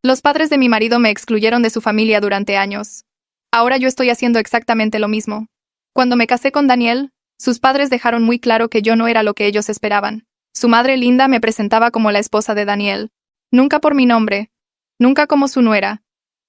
Los padres de mi marido me excluyeron de su familia durante años. Ahora yo estoy haciendo exactamente lo mismo. Cuando me casé con Daniel, sus padres dejaron muy claro que yo no era lo que ellos esperaban. Su madre Linda me presentaba como la esposa de Daniel. Nunca por mi nombre. Nunca como su nuera.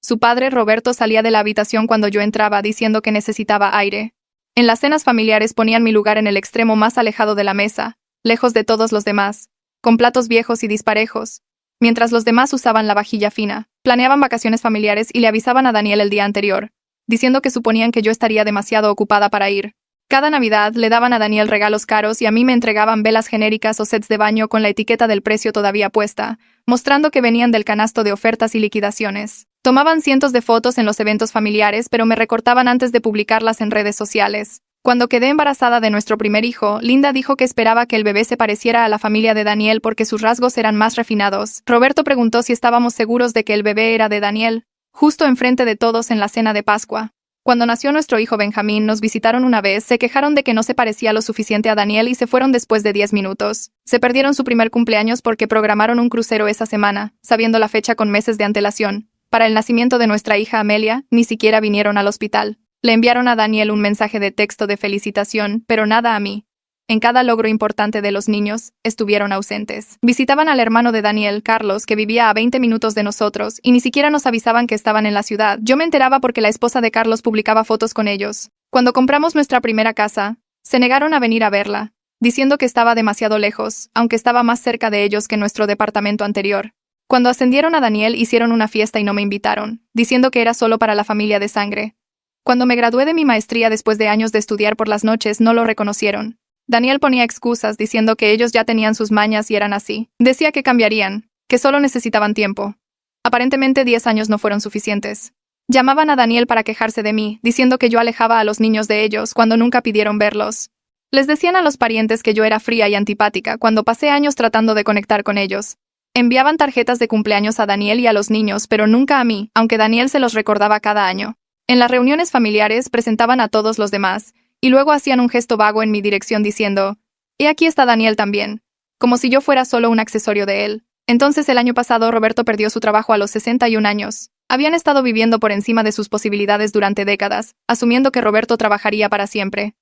Su padre Roberto salía de la habitación cuando yo entraba diciendo que necesitaba aire. En las cenas familiares ponían mi lugar en el extremo más alejado de la mesa, lejos de todos los demás, con platos viejos y disparejos. Mientras los demás usaban la vajilla fina, planeaban vacaciones familiares y le avisaban a Daniel el día anterior, diciendo que suponían que yo estaría demasiado ocupada para ir. Cada Navidad le daban a Daniel regalos caros y a mí me entregaban velas genéricas o sets de baño con la etiqueta del precio todavía puesta, mostrando que venían del canasto de ofertas y liquidaciones. Tomaban cientos de fotos en los eventos familiares, pero me recortaban antes de publicarlas en redes sociales. Cuando quedé embarazada de nuestro primer hijo, Linda dijo que esperaba que el bebé se pareciera a la familia de Daniel porque sus rasgos eran más refinados. Roberto preguntó si estábamos seguros de que el bebé era de Daniel, justo enfrente de todos en la cena de Pascua. Cuando nació nuestro hijo Benjamín, nos visitaron una vez, se quejaron de que no se parecía lo suficiente a Daniel y se fueron después de 10 minutos. Se perdieron su primer cumpleaños porque programaron un crucero esa semana, sabiendo la fecha con meses de antelación. Para el nacimiento de nuestra hija Amelia, ni siquiera vinieron al hospital. Le enviaron a Daniel un mensaje de texto de felicitación, pero nada a mí. En cada logro importante de los niños, estuvieron ausentes. Visitaban al hermano de Daniel, Carlos, que vivía a 20 minutos de nosotros, y ni siquiera nos avisaban que estaban en la ciudad. Yo me enteraba porque la esposa de Carlos publicaba fotos con ellos. Cuando compramos nuestra primera casa, se negaron a venir a verla, diciendo que estaba demasiado lejos, aunque estaba más cerca de ellos que nuestro departamento anterior. Cuando ascendieron a Daniel, hicieron una fiesta y no me invitaron, diciendo que era solo para la familia de sangre. Cuando me gradué de mi maestría después de años de estudiar por las noches, no lo reconocieron. Daniel ponía excusas diciendo que ellos ya tenían sus mañas y eran así. Decía que cambiarían, que solo necesitaban tiempo. Aparentemente 10 años no fueron suficientes. Llamaban a Daniel para quejarse de mí, diciendo que yo alejaba a los niños de ellos cuando nunca pidieron verlos. Les decían a los parientes que yo era fría y antipática cuando pasé años tratando de conectar con ellos. Enviaban tarjetas de cumpleaños a Daniel y a los niños, pero nunca a mí, aunque Daniel se los recordaba cada año. En las reuniones familiares presentaban a todos los demás, y luego hacían un gesto vago en mi dirección diciendo, «Y aquí está Daniel también», como si yo fuera solo un accesorio de él. Entonces el año pasado Roberto perdió su trabajo a los 61 años. Habían estado viviendo por encima de sus posibilidades durante décadas, asumiendo que Roberto trabajaría para siempre.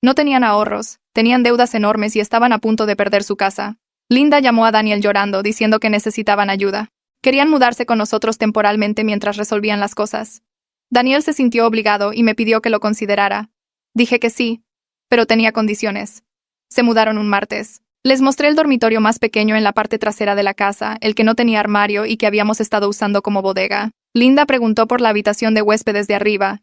No tenían ahorros, tenían deudas enormes y estaban a punto de perder su casa. Linda llamó a Daniel llorando, diciendo que necesitaban ayuda. Querían mudarse con nosotros temporalmente mientras resolvían las cosas. Daniel se sintió obligado y me pidió que lo considerara. Dije que sí, pero tenía condiciones. Se mudaron un martes. Les mostré el dormitorio más pequeño en la parte trasera de la casa, el que no tenía armario y que habíamos estado usando como bodega. Linda preguntó por la habitación de huéspedes de arriba,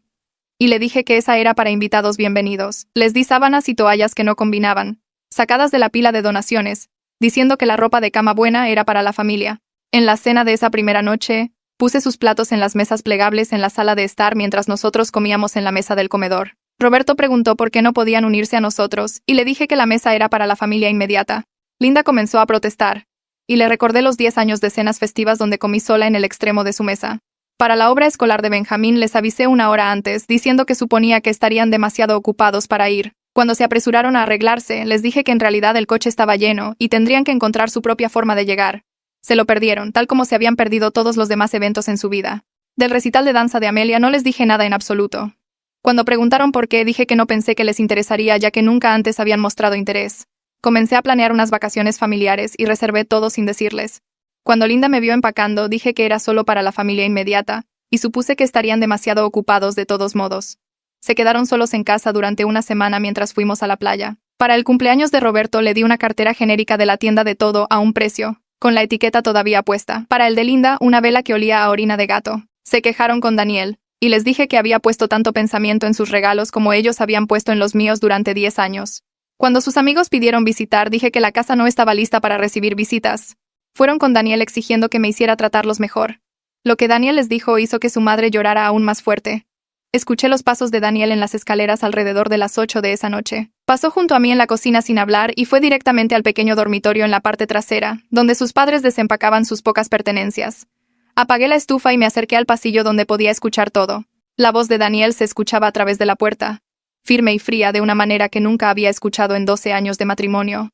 y le dije que esa era para invitados bienvenidos. Les di sábanas y toallas que no combinaban, sacadas de la pila de donaciones, diciendo que la ropa de cama buena era para la familia. En la cena de esa primera noche, puse sus platos en las mesas plegables en la sala de estar mientras nosotros comíamos en la mesa del comedor. Roberto preguntó por qué no podían unirse a nosotros, y le dije que la mesa era para la familia inmediata. Linda comenzó a protestar, y le recordé los 10 años de cenas festivas donde comí sola en el extremo de su mesa. Para la obra escolar de Benjamín les avisé una hora antes, diciendo que suponía que estarían demasiado ocupados para ir. Cuando se apresuraron a arreglarse, les dije que en realidad el coche estaba lleno, y tendrían que encontrar su propia forma de llegar. Se lo perdieron, tal como se habían perdido todos los demás eventos en su vida. Del recital de danza de Amelia no les dije nada en absoluto. Cuando preguntaron por qué, dije que no pensé que les interesaría ya que nunca antes habían mostrado interés. Comencé a planear unas vacaciones familiares y reservé todo sin decirles. Cuando Linda me vio empacando, dije que era solo para la familia inmediata, y supuse que estarían demasiado ocupados de todos modos. Se quedaron solos en casa durante una semana mientras fuimos a la playa. Para el cumpleaños de Roberto le di una cartera genérica de la tienda de todo a un precio, con la etiqueta todavía puesta. Para el de Linda, una vela que olía a orina de gato. Se quejaron con Daniel, y les dije que había puesto tanto pensamiento en sus regalos como ellos habían puesto en los míos durante 10 años. Cuando sus amigos pidieron visitar, dije que la casa no estaba lista para recibir visitas. Fueron con Daniel exigiendo que me hiciera tratarlos mejor. Lo que Daniel les dijo hizo que su madre llorara aún más fuerte. Escuché los pasos de Daniel en las escaleras alrededor de las 8 de esa noche. Pasó junto a mí en la cocina sin hablar y fue directamente al pequeño dormitorio en la parte trasera, donde sus padres desempacaban sus pocas pertenencias. Apagué la estufa y me acerqué al pasillo donde podía escuchar todo. La voz de Daniel se escuchaba a través de la puerta, firme y fría de una manera que nunca había escuchado en 12 años de matrimonio.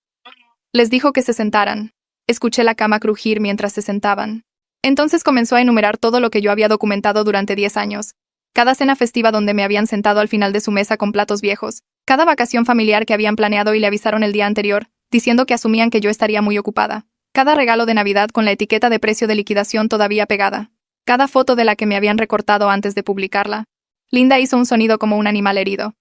Les dijo que se sentaran. Escuché la cama crujir mientras se sentaban. Entonces comenzó a enumerar todo lo que yo había documentado durante 10 años. Cada cena festiva donde me habían sentado al final de su mesa con platos viejos. Cada vacación familiar que habían planeado y le avisaron el día anterior, diciendo que asumían que yo estaría muy ocupada. Cada regalo de Navidad con la etiqueta de precio de liquidación todavía pegada. Cada foto de la que me habían recortado antes de publicarla. Linda hizo un sonido como un animal herido.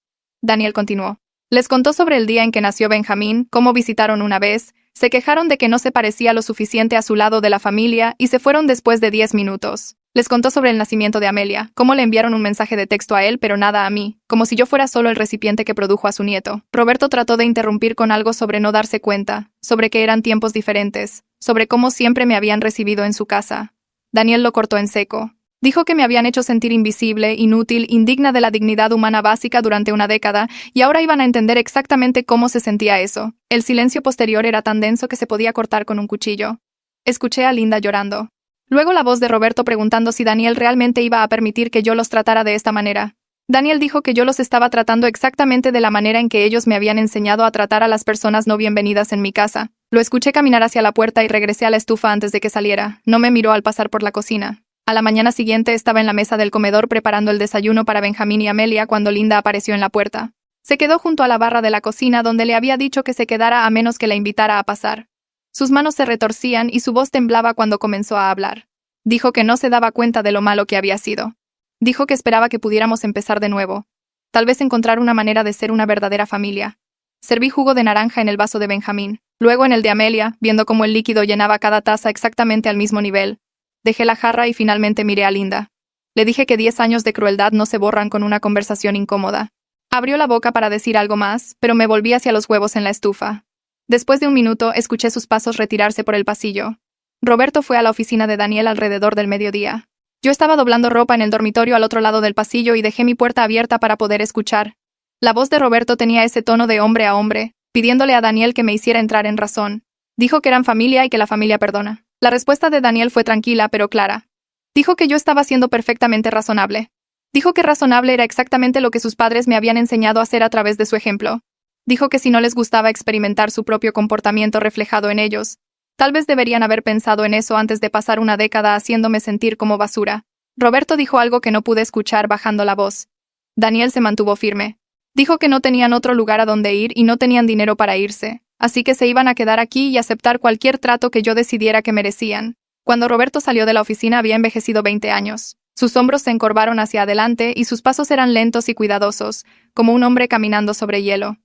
Daniel continuó. Les contó sobre el día en que nació Benjamín, cómo visitaron una vez, se quejaron de que no se parecía lo suficiente a su lado de la familia y se fueron después de 10 minutos. Les contó sobre el nacimiento de Amelia, cómo le enviaron un mensaje de texto a él pero nada a mí, como si yo fuera solo el recipiente que produjo a su nieto. Roberto trató de interrumpir con algo sobre no darse cuenta, sobre que eran tiempos diferentes, sobre cómo siempre me habían recibido en su casa. Daniel lo cortó en seco. Dijo que me habían hecho sentir invisible, inútil, indigna de la dignidad humana básica durante una década, y ahora iban a entender exactamente cómo se sentía eso. El silencio posterior era tan denso que se podía cortar con un cuchillo. Escuché a Linda llorando. Luego la voz de Roberto preguntando si Daniel realmente iba a permitir que yo los tratara de esta manera. Daniel dijo que yo los estaba tratando exactamente de la manera en que ellos me habían enseñado a tratar a las personas no bienvenidas en mi casa. Lo escuché caminar hacia la puerta y regresé a la estufa antes de que saliera. No me miró al pasar por la cocina. A la mañana siguiente estaba en la mesa del comedor preparando el desayuno para Benjamín y Amelia cuando Linda apareció en la puerta. Se quedó junto a la barra de la cocina donde le había dicho que se quedara a menos que la invitara a pasar. Sus manos se retorcían y su voz temblaba cuando comenzó a hablar. Dijo que no se daba cuenta de lo malo que había sido. Dijo que esperaba que pudiéramos empezar de nuevo. Tal vez encontrar una manera de ser una verdadera familia. Serví jugo de naranja en el vaso de Benjamín, luego en el de Amelia, viendo cómo el líquido llenaba cada taza exactamente al mismo nivel. Dejé la jarra y finalmente miré a Linda. Le dije que 10 años de crueldad no se borran con una conversación incómoda. Abrió la boca para decir algo más, pero me volví hacia los huevos en la estufa. Después de un minuto, escuché sus pasos retirarse por el pasillo. Roberto fue a la oficina de Daniel alrededor del mediodía. Yo estaba doblando ropa en el dormitorio al otro lado del pasillo y dejé mi puerta abierta para poder escuchar. La voz de Roberto tenía ese tono de hombre a hombre, pidiéndole a Daniel que me hiciera entrar en razón. Dijo que eran familia y que la familia perdona. La respuesta de Daniel fue tranquila pero clara. Dijo que yo estaba siendo perfectamente razonable. Dijo que razonable era exactamente lo que sus padres me habían enseñado a hacer a través de su ejemplo. Dijo que si no les gustaba experimentar su propio comportamiento reflejado en ellos, tal vez deberían haber pensado en eso antes de pasar una década haciéndome sentir como basura. Roberto dijo algo que no pude escuchar bajando la voz. Daniel se mantuvo firme. Dijo que no tenían otro lugar a donde ir y no tenían dinero para irse, así que se iban a quedar aquí y aceptar cualquier trato que yo decidiera que merecían. Cuando Roberto salió de la oficina había envejecido 20 años. Sus hombros se encorvaron hacia adelante y sus pasos eran lentos y cuidadosos, como un hombre caminando sobre hielo.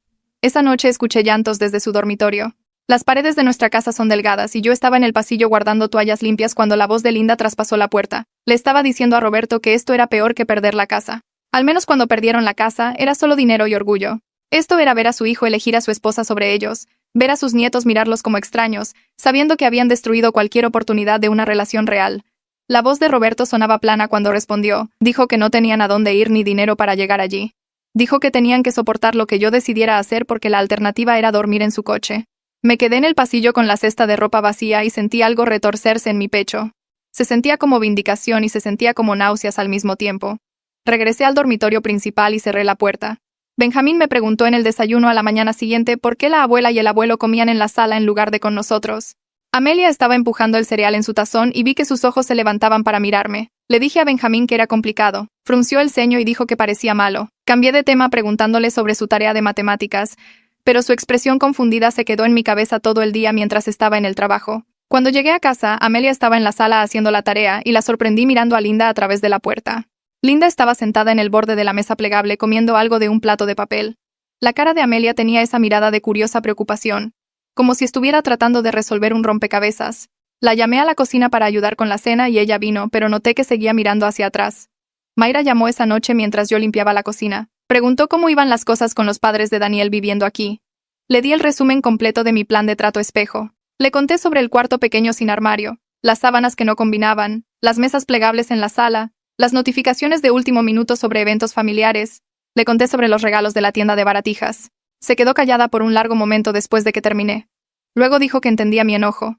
Esa noche escuché llantos desde su dormitorio. Las paredes de nuestra casa son delgadas y yo estaba en el pasillo guardando toallas limpias cuando la voz de Linda traspasó la puerta. Le estaba diciendo a Roberto que esto era peor que perder la casa. Al menos cuando perdieron la casa, era solo dinero y orgullo. Esto era ver a su hijo elegir a su esposa sobre ellos, ver a sus nietos mirarlos como extraños, sabiendo que habían destruido cualquier oportunidad de una relación real. La voz de Roberto sonaba plana cuando respondió. Dijo que no tenían a dónde ir ni dinero para llegar allí. Dijo que tenían que soportar lo que yo decidiera hacer porque la alternativa era dormir en su coche. Me quedé en el pasillo con la cesta de ropa vacía y sentí algo retorcerse en mi pecho. Se sentía como vindicación y se sentía como náuseas al mismo tiempo. Regresé al dormitorio principal y cerré la puerta. Benjamín me preguntó en el desayuno a la mañana siguiente por qué la abuela y el abuelo comían en la sala en lugar de con nosotros. Amelia estaba empujando el cereal en su tazón y vi que sus ojos se levantaban para mirarme. Le dije a Benjamín que era complicado. Frunció el ceño y dijo que parecía malo. Cambié de tema preguntándole sobre su tarea de matemáticas, pero su expresión confundida se quedó en mi cabeza todo el día mientras estaba en el trabajo. Cuando llegué a casa, Amelia estaba en la sala haciendo la tarea y la sorprendí mirando a Linda a través de la puerta. Linda estaba sentada en el borde de la mesa plegable comiendo algo de un plato de papel. La cara de Amelia tenía esa mirada de curiosa preocupación, como si estuviera tratando de resolver un rompecabezas. La llamé a la cocina para ayudar con la cena y ella vino, pero noté que seguía mirando hacia atrás. Mayra llamó esa noche mientras yo limpiaba la cocina. Preguntó cómo iban las cosas con los padres de Daniel viviendo aquí. Le di el resumen completo de mi plan de trato espejo. Le conté sobre el cuarto pequeño sin armario, las sábanas que no combinaban, las mesas plegables en la sala, las notificaciones de último minuto sobre eventos familiares. Le conté sobre los regalos de la tienda de baratijas. Se quedó callada por un largo momento después de que terminé. Luego dijo que entendía mi enojo.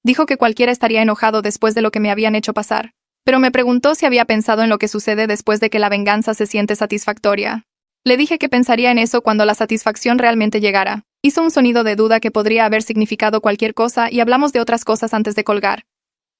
Dijo que cualquiera estaría enojado después de lo que me habían hecho pasar. Pero me preguntó si había pensado en lo que sucede después de que la venganza se siente satisfactoria. Le dije que pensaría en eso cuando la satisfacción realmente llegara. Hizo un sonido de duda que podría haber significado cualquier cosa y hablamos de otras cosas antes de colgar.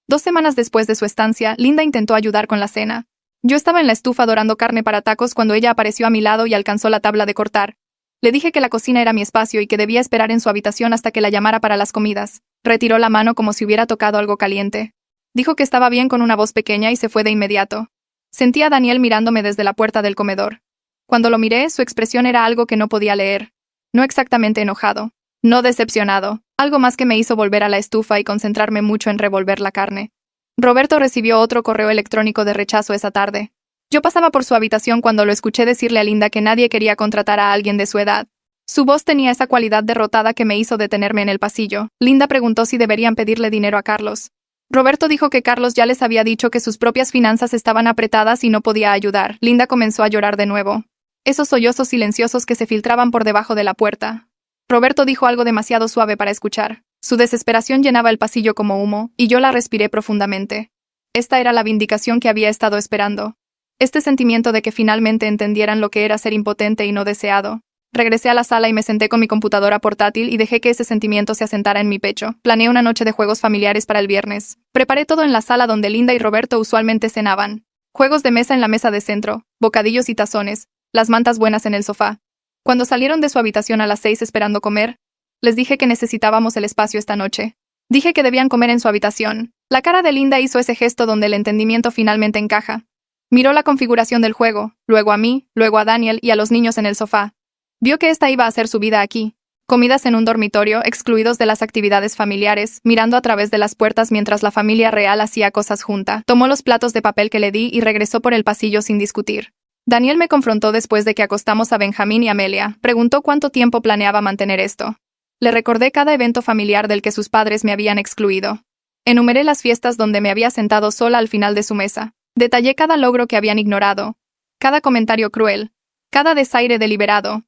2 semanas después de su estancia, Linda intentó ayudar con la cena. Yo estaba en la estufa dorando carne para tacos cuando ella apareció a mi lado y alcanzó la tabla de cortar. Le dije que la cocina era mi espacio y que debía esperar en su habitación hasta que la llamara para las comidas. Retiró la mano como si hubiera tocado algo caliente. Dijo que estaba bien con una voz pequeña y se fue de inmediato. Sentí a Daniel mirándome desde la puerta del comedor. Cuando lo miré, su expresión era algo que no podía leer. No exactamente enojado. No decepcionado. Algo más que me hizo volver a la estufa y concentrarme mucho en revolver la carne. Roberto recibió otro correo electrónico de rechazo esa tarde. Yo pasaba por su habitación cuando lo escuché decirle a Linda que nadie quería contratar a alguien de su edad. Su voz tenía esa cualidad derrotada que me hizo detenerme en el pasillo. Linda preguntó si deberían pedirle dinero a Carlos. Roberto dijo que Carlos ya les había dicho que sus propias finanzas estaban apretadas y no podía ayudar. Linda comenzó a llorar de nuevo. Esos sollozos silenciosos que se filtraban por debajo de la puerta. Roberto dijo algo demasiado suave para escuchar. Su desesperación llenaba el pasillo como humo, y yo la respiré profundamente. Esta era la vindicación que había estado esperando. Este sentimiento de que finalmente entendieran lo que era ser impotente y no deseado. Regresé a la sala y me senté con mi computadora portátil y dejé que ese sentimiento se asentara en mi pecho. Planeé una noche de juegos familiares para el viernes. Preparé todo en la sala donde Linda y Roberto usualmente cenaban. Juegos de mesa en la mesa de centro, bocadillos y tazones, las mantas buenas en el sofá. Cuando salieron de su habitación a las 6 esperando comer, les dije que necesitábamos el espacio esta noche. Dije que debían comer en su habitación. La cara de Linda hizo ese gesto donde el entendimiento finalmente encaja. Miró la configuración del juego, luego a mí, luego a Daniel y a los niños en el sofá. Vio que esta iba a ser su vida aquí. Comidas en un dormitorio, excluidos de las actividades familiares, mirando a través de las puertas mientras la familia real hacía cosas junta. Tomó los platos de papel que le di y regresó por el pasillo sin discutir. Daniel me confrontó después de que acostamos a Benjamín y Amelia. Preguntó cuánto tiempo planeaba mantener esto. Le recordé cada evento familiar del que sus padres me habían excluido. Enumeré las fiestas donde me había sentado sola al final de su mesa. Detallé cada logro que habían ignorado, cada comentario cruel, cada desaire deliberado.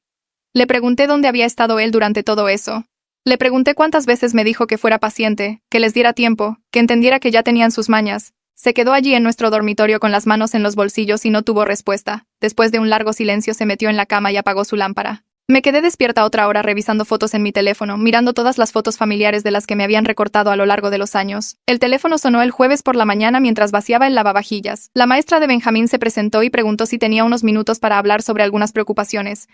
Le pregunté dónde había estado él durante todo eso. Le pregunté cuántas veces me dijo que fuera paciente, que les diera tiempo, que entendiera que ya tenían sus mañas. Se quedó allí en nuestro dormitorio con las manos en los bolsillos y no tuvo respuesta. Después de un largo silencio se metió en la cama y apagó su lámpara. Me quedé despierta otra hora revisando fotos en mi teléfono, mirando todas las fotos familiares de las que me habían recortado a lo largo de los años. El teléfono sonó el jueves por la mañana mientras vaciaba el lavavajillas. La maestra de Benjamín se presentó y preguntó si tenía unos minutos para hablar sobre algunas preocupaciones.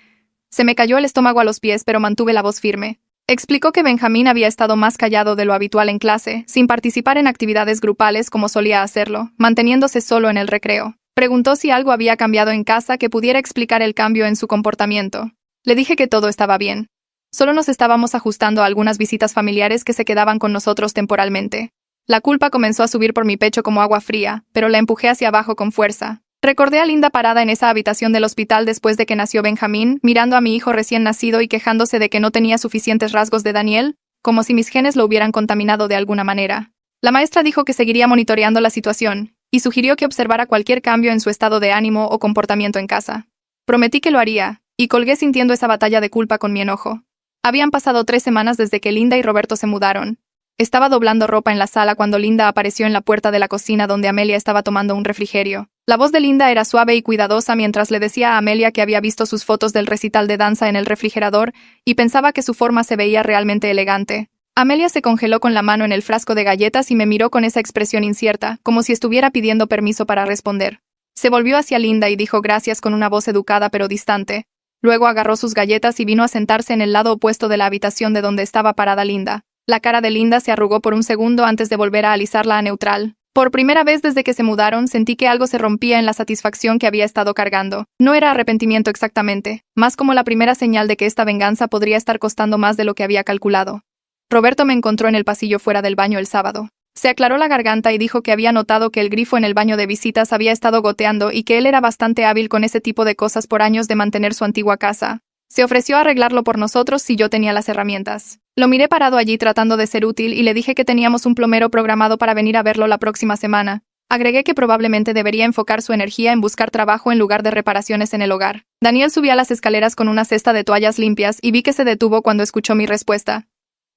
Se me cayó el estómago a los pies, pero mantuve la voz firme. Explicó que Benjamín había estado más callado de lo habitual en clase, sin participar en actividades grupales como solía hacerlo, manteniéndose solo en el recreo. Preguntó si algo había cambiado en casa que pudiera explicar el cambio en su comportamiento. Le dije que todo estaba bien. Solo nos estábamos ajustando a algunas visitas familiares que se quedaban con nosotros temporalmente. La culpa comenzó a subir por mi pecho como agua fría, pero la empujé hacia abajo con fuerza. Recordé a Linda parada en esa habitación del hospital después de que nació Benjamín, mirando a mi hijo recién nacido y quejándose de que no tenía suficientes rasgos de Daniel, como si mis genes lo hubieran contaminado de alguna manera. La maestra dijo que seguiría monitoreando la situación, y sugirió que observara cualquier cambio en su estado de ánimo o comportamiento en casa. Prometí que lo haría, y colgué sintiendo esa batalla de culpa con mi enojo. Habían pasado 3 semanas desde que Linda y Roberto se mudaron. Estaba doblando ropa en la sala cuando Linda apareció en la puerta de la cocina donde Amelia estaba tomando un refrigerio. La voz de Linda era suave y cuidadosa mientras le decía a Amelia que había visto sus fotos del recital de danza en el refrigerador y pensaba que su forma se veía realmente elegante. Amelia se congeló con la mano en el frasco de galletas y me miró con esa expresión incierta, como si estuviera pidiendo permiso para responder. Se volvió hacia Linda y dijo gracias con una voz educada pero distante. Luego agarró sus galletas y vino a sentarse en el lado opuesto de la habitación de donde estaba parada Linda. La cara de Linda se arrugó por un segundo antes de volver a alisarla a neutral. Por primera vez desde que se mudaron, sentí que algo se rompía en la satisfacción que había estado cargando. No era arrepentimiento exactamente, más como la primera señal de que esta venganza podría estar costando más de lo que había calculado. Roberto me encontró en el pasillo fuera del baño el sábado. Se aclaró la garganta y dijo que había notado que el grifo en el baño de visitas había estado goteando y que él era bastante hábil con ese tipo de cosas por años de mantener su antigua casa. Se ofreció a arreglarlo por nosotros si yo tenía las herramientas. Lo miré parado allí tratando de ser útil y le dije que teníamos un plomero programado para venir a verlo la próxima semana. Agregué que probablemente debería enfocar su energía en buscar trabajo en lugar de reparaciones en el hogar. Daniel subía las escaleras con una cesta de toallas limpias y vi que se detuvo cuando escuchó mi respuesta.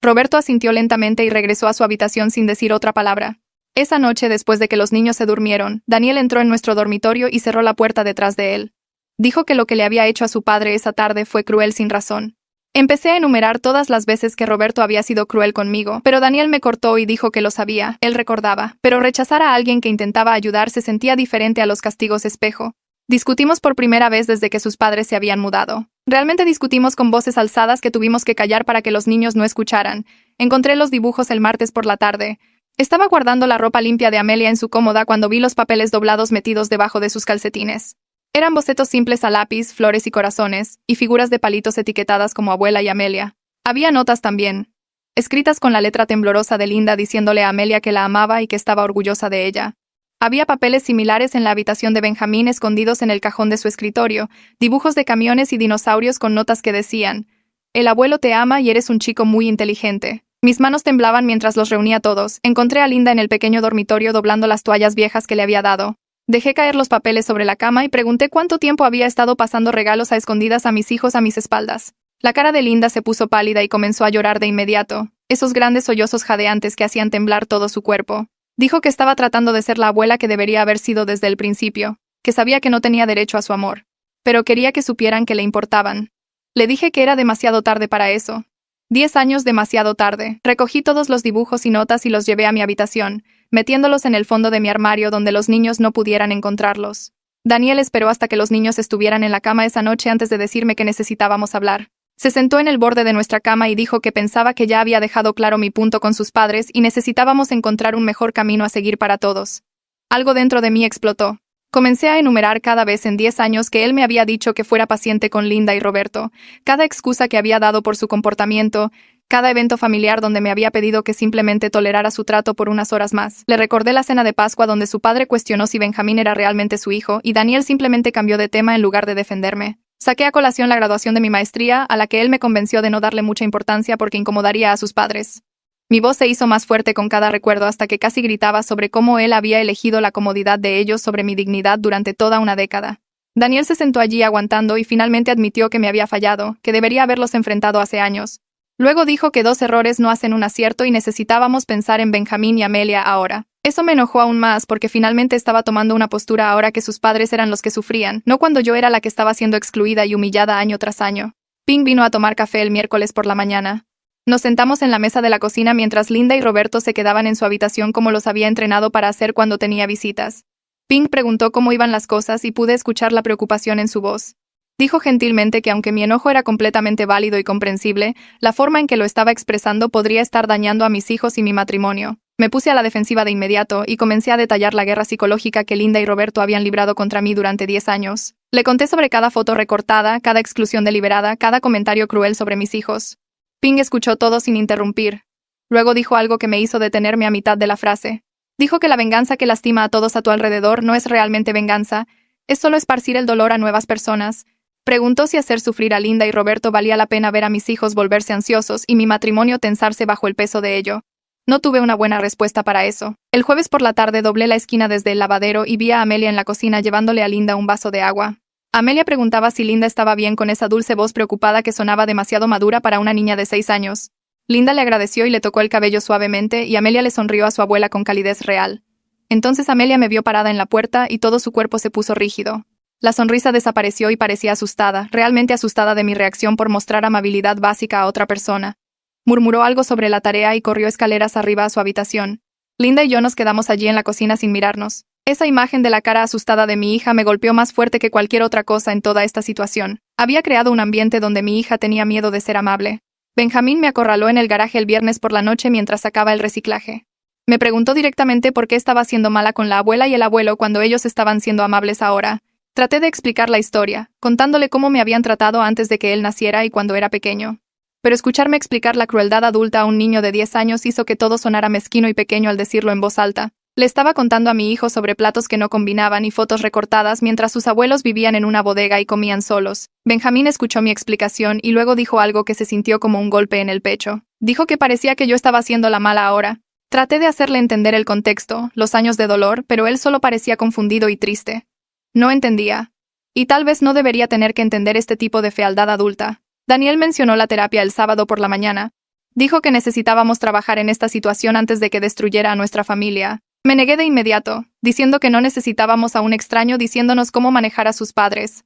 Roberto asintió lentamente y regresó a su habitación sin decir otra palabra. Esa noche, después de que los niños se durmieron, Daniel entró en nuestro dormitorio y cerró la puerta detrás de él. Dijo que lo que le había hecho a su padre esa tarde fue cruel sin razón. Empecé a enumerar todas las veces que Roberto había sido cruel conmigo, pero Daniel me cortó y dijo que lo sabía, él recordaba, pero rechazar a alguien que intentaba ayudar se sentía diferente a los castigos espejo. Discutimos por primera vez desde que sus padres se habían mudado. Realmente discutimos con voces alzadas que tuvimos que callar para que los niños no escucharan. Encontré los dibujos el martes por la tarde. Estaba guardando la ropa limpia de Amelia en su cómoda cuando vi los papeles doblados metidos debajo de sus calcetines. Eran bocetos simples a lápiz, flores y corazones, y figuras de palitos etiquetadas como abuela y Amelia. Había notas también, escritas con la letra temblorosa de Linda diciéndole a Amelia que la amaba y que estaba orgullosa de ella. Había papeles similares en la habitación de Benjamín escondidos en el cajón de su escritorio, dibujos de camiones y dinosaurios con notas que decían: «El abuelo te ama y eres un chico muy inteligente». Mis manos temblaban mientras los reunía todos. Encontré a Linda en el pequeño dormitorio doblando las toallas viejas que le había dado. Dejé caer los papeles sobre la cama y pregunté cuánto tiempo había estado pasando regalos a escondidas a mis hijos a mis espaldas. La cara de Linda se puso pálida y comenzó a llorar de inmediato, esos grandes sollozos jadeantes que hacían temblar todo su cuerpo. Dijo que estaba tratando de ser la abuela que debería haber sido desde el principio, que sabía que no tenía derecho a su amor, pero quería que supieran que le importaban. Le dije que era demasiado tarde para eso. 10 años demasiado tarde. Recogí todos los dibujos y notas y los llevé a mi habitación, metiéndolos en el fondo de mi armario donde los niños no pudieran encontrarlos. Daniel esperó hasta que los niños estuvieran en la cama esa noche antes de decirme que necesitábamos hablar. Se sentó en el borde de nuestra cama y dijo que pensaba que ya había dejado claro mi punto con sus padres y necesitábamos encontrar un mejor camino a seguir para todos. Algo dentro de mí explotó. Comencé a enumerar cada vez en 10 años que él me había dicho que fuera paciente con Linda y Roberto, cada excusa que había dado por su comportamiento, cada evento familiar donde me había pedido que simplemente tolerara su trato por unas horas más. Le recordé la cena de Pascua donde su padre cuestionó si Benjamín era realmente su hijo y Daniel simplemente cambió de tema en lugar de defenderme. Saqué a colación la graduación de mi maestría, a la que él me convenció de no darle mucha importancia porque incomodaría a sus padres. Mi voz se hizo más fuerte con cada recuerdo hasta que casi gritaba sobre cómo él había elegido la comodidad de ellos sobre mi dignidad durante toda una década. Daniel se sentó allí aguantando y finalmente admitió que me había fallado, que debería haberlos enfrentado hace años. Luego dijo que 2 errores no hacen un acierto y necesitábamos pensar en Benjamín y Amelia ahora. Eso me enojó aún más porque finalmente estaba tomando una postura ahora que sus padres eran los que sufrían, no cuando yo era la que estaba siendo excluida y humillada año tras año. Pink vino a tomar café el miércoles por la mañana. Nos sentamos en la mesa de la cocina mientras Linda y Roberto se quedaban en su habitación como los había entrenado para hacer cuando tenía visitas. Pink preguntó cómo iban las cosas y pude escuchar la preocupación en su voz. Dijo gentilmente que aunque mi enojo era completamente válido y comprensible, la forma en que lo estaba expresando podría estar dañando a mis hijos y mi matrimonio. Me puse a la defensiva de inmediato y comencé a detallar la guerra psicológica que Linda y Roberto habían librado contra mí durante 10 años. Le conté sobre cada foto recortada, cada exclusión deliberada, cada comentario cruel sobre mis hijos. Ping escuchó todo sin interrumpir. Luego dijo algo que me hizo detenerme a mitad de la frase. Dijo que la venganza que lastima a todos a tu alrededor no es realmente venganza, es solo esparcir el dolor a nuevas personas. Preguntó si hacer sufrir a Linda y Roberto valía la pena ver a mis hijos volverse ansiosos y mi matrimonio tensarse bajo el peso de ello. No tuve una buena respuesta para eso. El jueves por la tarde doblé la esquina desde el lavadero y vi a Amelia en la cocina llevándole a Linda un vaso de agua. Amelia preguntaba si Linda estaba bien con esa dulce voz preocupada que sonaba demasiado madura para una niña de 6 años. Linda le agradeció y le tocó el cabello suavemente y Amelia le sonrió a su abuela con calidez real. Entonces Amelia me vio parada en la puerta y todo su cuerpo se puso rígido. La sonrisa desapareció y parecía asustada, realmente asustada de mi reacción por mostrar amabilidad básica a otra persona. Murmuró algo sobre la tarea y corrió escaleras arriba a su habitación. Linda y yo nos quedamos allí en la cocina sin mirarnos. Esa imagen de la cara asustada de mi hija me golpeó más fuerte que cualquier otra cosa en toda esta situación. Había creado un ambiente donde mi hija tenía miedo de ser amable. Benjamín me acorraló en el garaje el viernes por la noche mientras sacaba el reciclaje. Me preguntó directamente por qué estaba siendo mala con la abuela y el abuelo cuando ellos estaban siendo amables ahora. Traté de explicar la historia, contándole cómo me habían tratado antes de que él naciera y cuando era pequeño. Pero escucharme explicar la crueldad adulta a un niño de 10 años hizo que todo sonara mezquino y pequeño al decirlo en voz alta. Le estaba contando a mi hijo sobre platos que no combinaban y fotos recortadas mientras sus abuelos vivían en una bodega y comían solos. Benjamín escuchó mi explicación y luego dijo algo que se sintió como un golpe en el pecho. Dijo que parecía que yo estaba haciendo la mala ahora. Traté de hacerle entender el contexto, los años de dolor, pero él solo parecía confundido y triste. No entendía. Y tal vez no debería tener que entender este tipo de fealdad adulta. Daniel mencionó la terapia el sábado por la mañana. Dijo que necesitábamos trabajar en esta situación antes de que destruyera a nuestra familia. Me negué de inmediato, diciendo que no necesitábamos a un extraño diciéndonos cómo manejar a sus padres.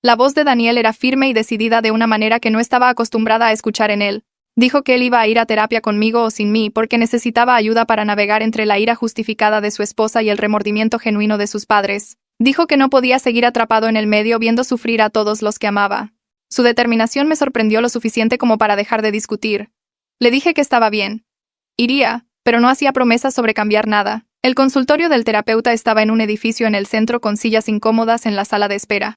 La voz de Daniel era firme y decidida de una manera que no estaba acostumbrada a escuchar en él. Dijo que él iba a ir a terapia conmigo o sin mí porque necesitaba ayuda para navegar entre la ira justificada de su esposa y el remordimiento genuino de sus padres. Dijo que no podía seguir atrapado en el medio viendo sufrir a todos los que amaba. Su determinación me sorprendió lo suficiente como para dejar de discutir. Le dije que estaba bien. Iría, pero no hacía promesas sobre cambiar nada. El consultorio del terapeuta estaba en un edificio en el centro con sillas incómodas en la sala de espera.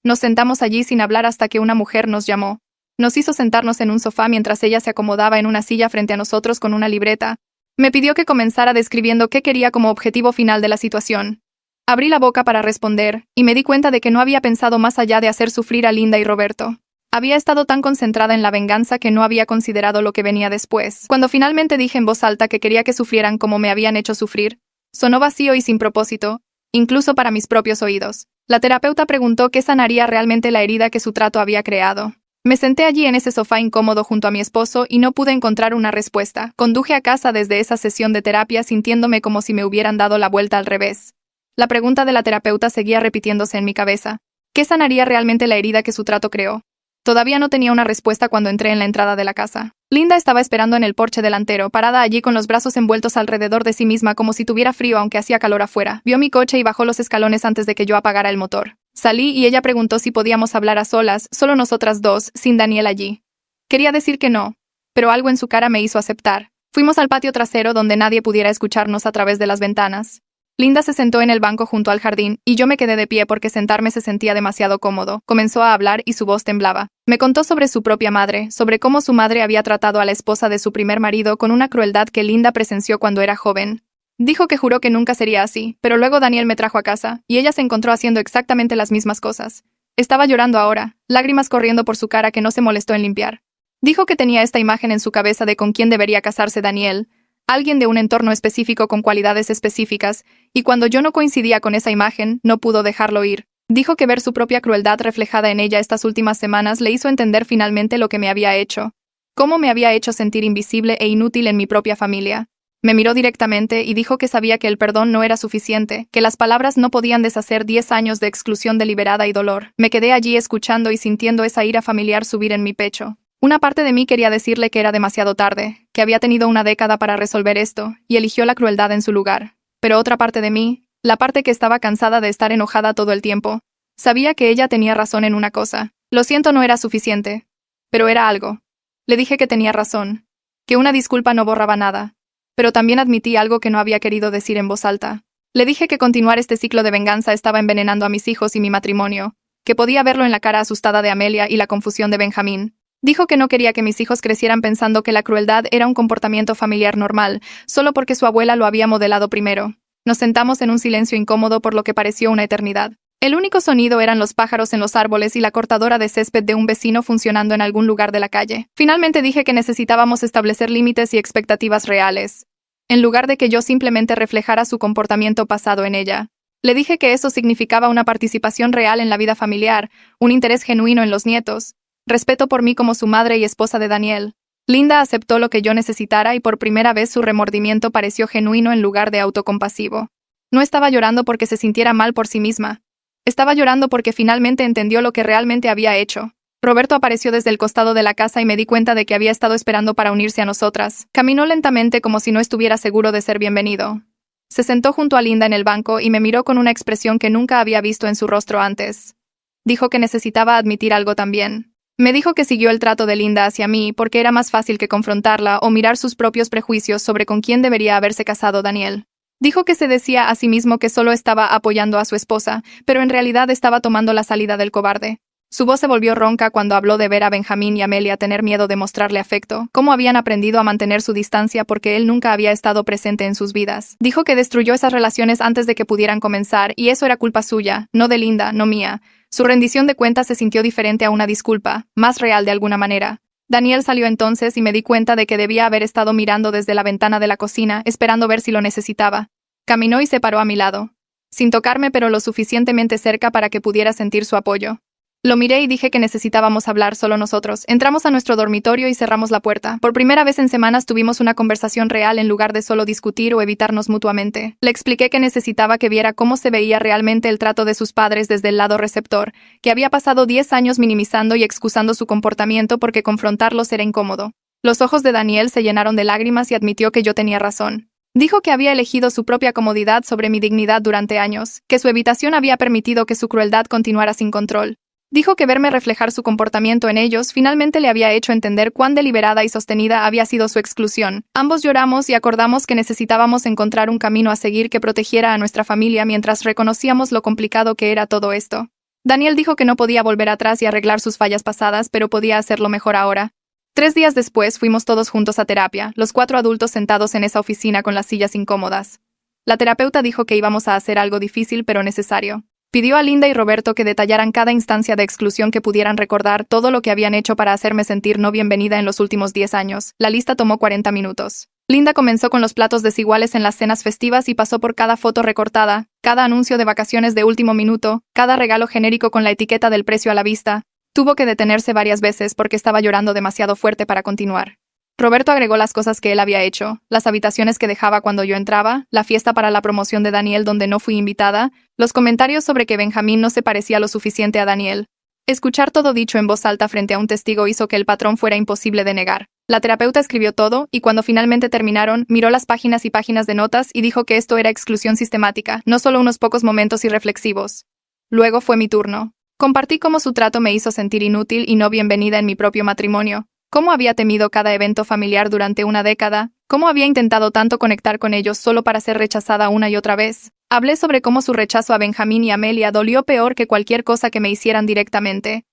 Nos sentamos allí sin hablar hasta que una mujer nos llamó. Nos hizo sentarnos en un sofá mientras ella se acomodaba en una silla frente a nosotros con una libreta. Me pidió que comenzara describiendo qué quería como objetivo final de la situación. Abrí la boca para responder, y me di cuenta de que no había pensado más allá de hacer sufrir a Linda y Roberto. Había estado tan concentrada en la venganza que no había considerado lo que venía después. Cuando finalmente dije en voz alta que quería que sufrieran como me habían hecho sufrir, sonó vacío y sin propósito, incluso para mis propios oídos. La terapeuta preguntó qué sanaría realmente la herida que su trato había creado. Me senté allí en ese sofá incómodo junto a mi esposo y no pude encontrar una respuesta. Conduje a casa desde esa sesión de terapia sintiéndome como si me hubieran dado la vuelta al revés. La pregunta de la terapeuta seguía repitiéndose en mi cabeza. ¿Qué sanaría realmente la herida que su trato creó? Todavía no tenía una respuesta cuando entré en la entrada de la casa. Linda estaba esperando en el porche delantero, parada allí con los brazos envueltos alrededor de sí misma como si tuviera frío aunque hacía calor afuera. Vio mi coche y bajó los escalones antes de que yo apagara el motor. Salí y ella preguntó si podíamos hablar a solas, solo nosotras dos, sin Daniel allí. Quería decir que no, pero algo en su cara me hizo aceptar. Fuimos al patio trasero donde nadie pudiera escucharnos a través de las ventanas. Linda se sentó en el banco junto al jardín, y yo me quedé de pie porque sentarme se sentía demasiado cómodo. Comenzó a hablar y su voz temblaba. Me contó sobre su propia madre, sobre cómo su madre había tratado a la esposa de su primer marido con una crueldad que Linda presenció cuando era joven. Dijo que juró que nunca sería así, pero luego Daniel me trajo a casa, y ella se encontró haciendo exactamente las mismas cosas. Estaba llorando ahora, lágrimas corriendo por su cara que no se molestó en limpiar. Dijo que tenía esta imagen en su cabeza de con quién debería casarse Daniel, alguien de un entorno específico con cualidades específicas, y cuando yo no coincidía con esa imagen, no pudo dejarlo ir. Dijo que ver su propia crueldad reflejada en ella estas últimas semanas le hizo entender finalmente lo que me había hecho. Cómo me había hecho sentir invisible e inútil en mi propia familia. Me miró directamente y dijo que sabía que el perdón no era suficiente, que las palabras no podían deshacer 10 años de exclusión deliberada y dolor. Me quedé allí escuchando y sintiendo esa ira familiar subir en mi pecho. Una parte de mí quería decirle que era demasiado tarde, que había tenido una década para resolver esto, y eligió la crueldad en su lugar. Pero otra parte de mí, la parte que estaba cansada de estar enojada todo el tiempo, sabía que ella tenía razón en una cosa. Lo siento no era suficiente, pero era algo. Le dije que tenía razón, que una disculpa no borraba nada, pero también admití algo que no había querido decir en voz alta. Le dije que continuar este ciclo de venganza estaba envenenando a mis hijos y mi matrimonio, que podía verlo en la cara asustada de Amelia y la confusión de Benjamín. Dijo que no quería que mis hijos crecieran pensando que la crueldad era un comportamiento familiar normal, solo porque su abuela lo había modelado primero. Nos sentamos en un silencio incómodo por lo que pareció una eternidad. El único sonido eran los pájaros en los árboles y la cortadora de césped de un vecino funcionando en algún lugar de la calle. Finalmente dije que necesitábamos establecer límites y expectativas reales, en lugar de que yo simplemente reflejara su comportamiento pasado en ella. Le dije que eso significaba una participación real en la vida familiar, un interés genuino en los nietos, respeto por mí como su madre y esposa de Daniel. Linda aceptó lo que yo necesitara y por primera vez su remordimiento pareció genuino en lugar de autocompasivo. No estaba llorando porque se sintiera mal por sí misma. Estaba llorando porque finalmente entendió lo que realmente había hecho. Roberto apareció desde el costado de la casa y me di cuenta de que había estado esperando para unirse a nosotras. Caminó lentamente como si no estuviera seguro de ser bienvenido. Se sentó junto a Linda en el banco y me miró con una expresión que nunca había visto en su rostro antes. Dijo que necesitaba admitir algo también. Me dijo que siguió el trato de Linda hacia mí porque era más fácil que confrontarla o mirar sus propios prejuicios sobre con quién debería haberse casado Daniel. Dijo que se decía a sí mismo que solo estaba apoyando a su esposa, pero en realidad estaba tomando la salida del cobarde. Su voz se volvió ronca cuando habló de ver a Benjamín y Amelia tener miedo de mostrarle afecto, cómo habían aprendido a mantener su distancia porque él nunca había estado presente en sus vidas. Dijo que destruyó esas relaciones antes de que pudieran comenzar, y eso era culpa suya, no de Linda, no mía. Su rendición de cuentas se sintió diferente a una disculpa, más real de alguna manera. Daniel salió entonces y me di cuenta de que debía haber estado mirando desde la ventana de la cocina, esperando ver si lo necesitaba. Caminó y se paró a mi lado, sin tocarme pero lo suficientemente cerca para que pudiera sentir su apoyo. Lo miré y dije que necesitábamos hablar solo nosotros. Entramos a nuestro dormitorio y cerramos la puerta. Por primera vez en semanas tuvimos una conversación real en lugar de solo discutir o evitarnos mutuamente. Le expliqué que necesitaba que viera cómo se veía realmente el trato de sus padres desde el lado receptor, que había pasado 10 años minimizando y excusando su comportamiento porque confrontarlos era incómodo. Los ojos de Daniel se llenaron de lágrimas y admitió que yo tenía razón. Dijo que había elegido su propia comodidad sobre mi dignidad durante años, que su evitación había permitido que su crueldad continuara sin control. Dijo que verme reflejar su comportamiento en ellos finalmente le había hecho entender cuán deliberada y sostenida había sido su exclusión. Ambos lloramos y acordamos que necesitábamos encontrar un camino a seguir que protegiera a nuestra familia mientras reconocíamos lo complicado que era todo esto. Daniel dijo que no podía volver atrás y arreglar sus fallas pasadas, pero podía hacerlo mejor ahora. 3 días después fuimos todos juntos a terapia, los 4 adultos sentados en esa oficina con las sillas incómodas. La terapeuta dijo que íbamos a hacer algo difícil pero necesario. Pidió a Linda y Roberto que detallaran cada instancia de exclusión que pudieran recordar todo lo que habían hecho para hacerme sentir no bienvenida en los últimos 10 años. La lista tomó 40 minutos. Linda comenzó con los platos desiguales en las cenas festivas y pasó por cada foto recortada, cada anuncio de vacaciones de último minuto, cada regalo genérico con la etiqueta del precio a la vista. Tuvo que detenerse varias veces porque estaba llorando demasiado fuerte para continuar. Roberto agregó las cosas que él había hecho, las habitaciones que dejaba cuando yo entraba, la fiesta para la promoción de Daniel donde no fui invitada, los comentarios sobre que Benjamín no se parecía lo suficiente a Daniel. Escuchar todo dicho en voz alta frente a un testigo hizo que el patrón fuera imposible de negar. La terapeuta escribió todo, y cuando finalmente terminaron, miró las páginas y páginas de notas y dijo que esto era exclusión sistemática, no solo unos pocos momentos irreflexivos. Luego fue mi turno. Compartí cómo su trato me hizo sentir inútil y no bienvenida en mi propio matrimonio. Cómo había temido cada evento familiar durante una década, cómo había intentado tanto conectar con ellos solo para ser rechazada una y otra vez. Hablé sobre cómo su rechazo a Benjamín y Amelia dolió peor que cualquier cosa que me hicieran directamente.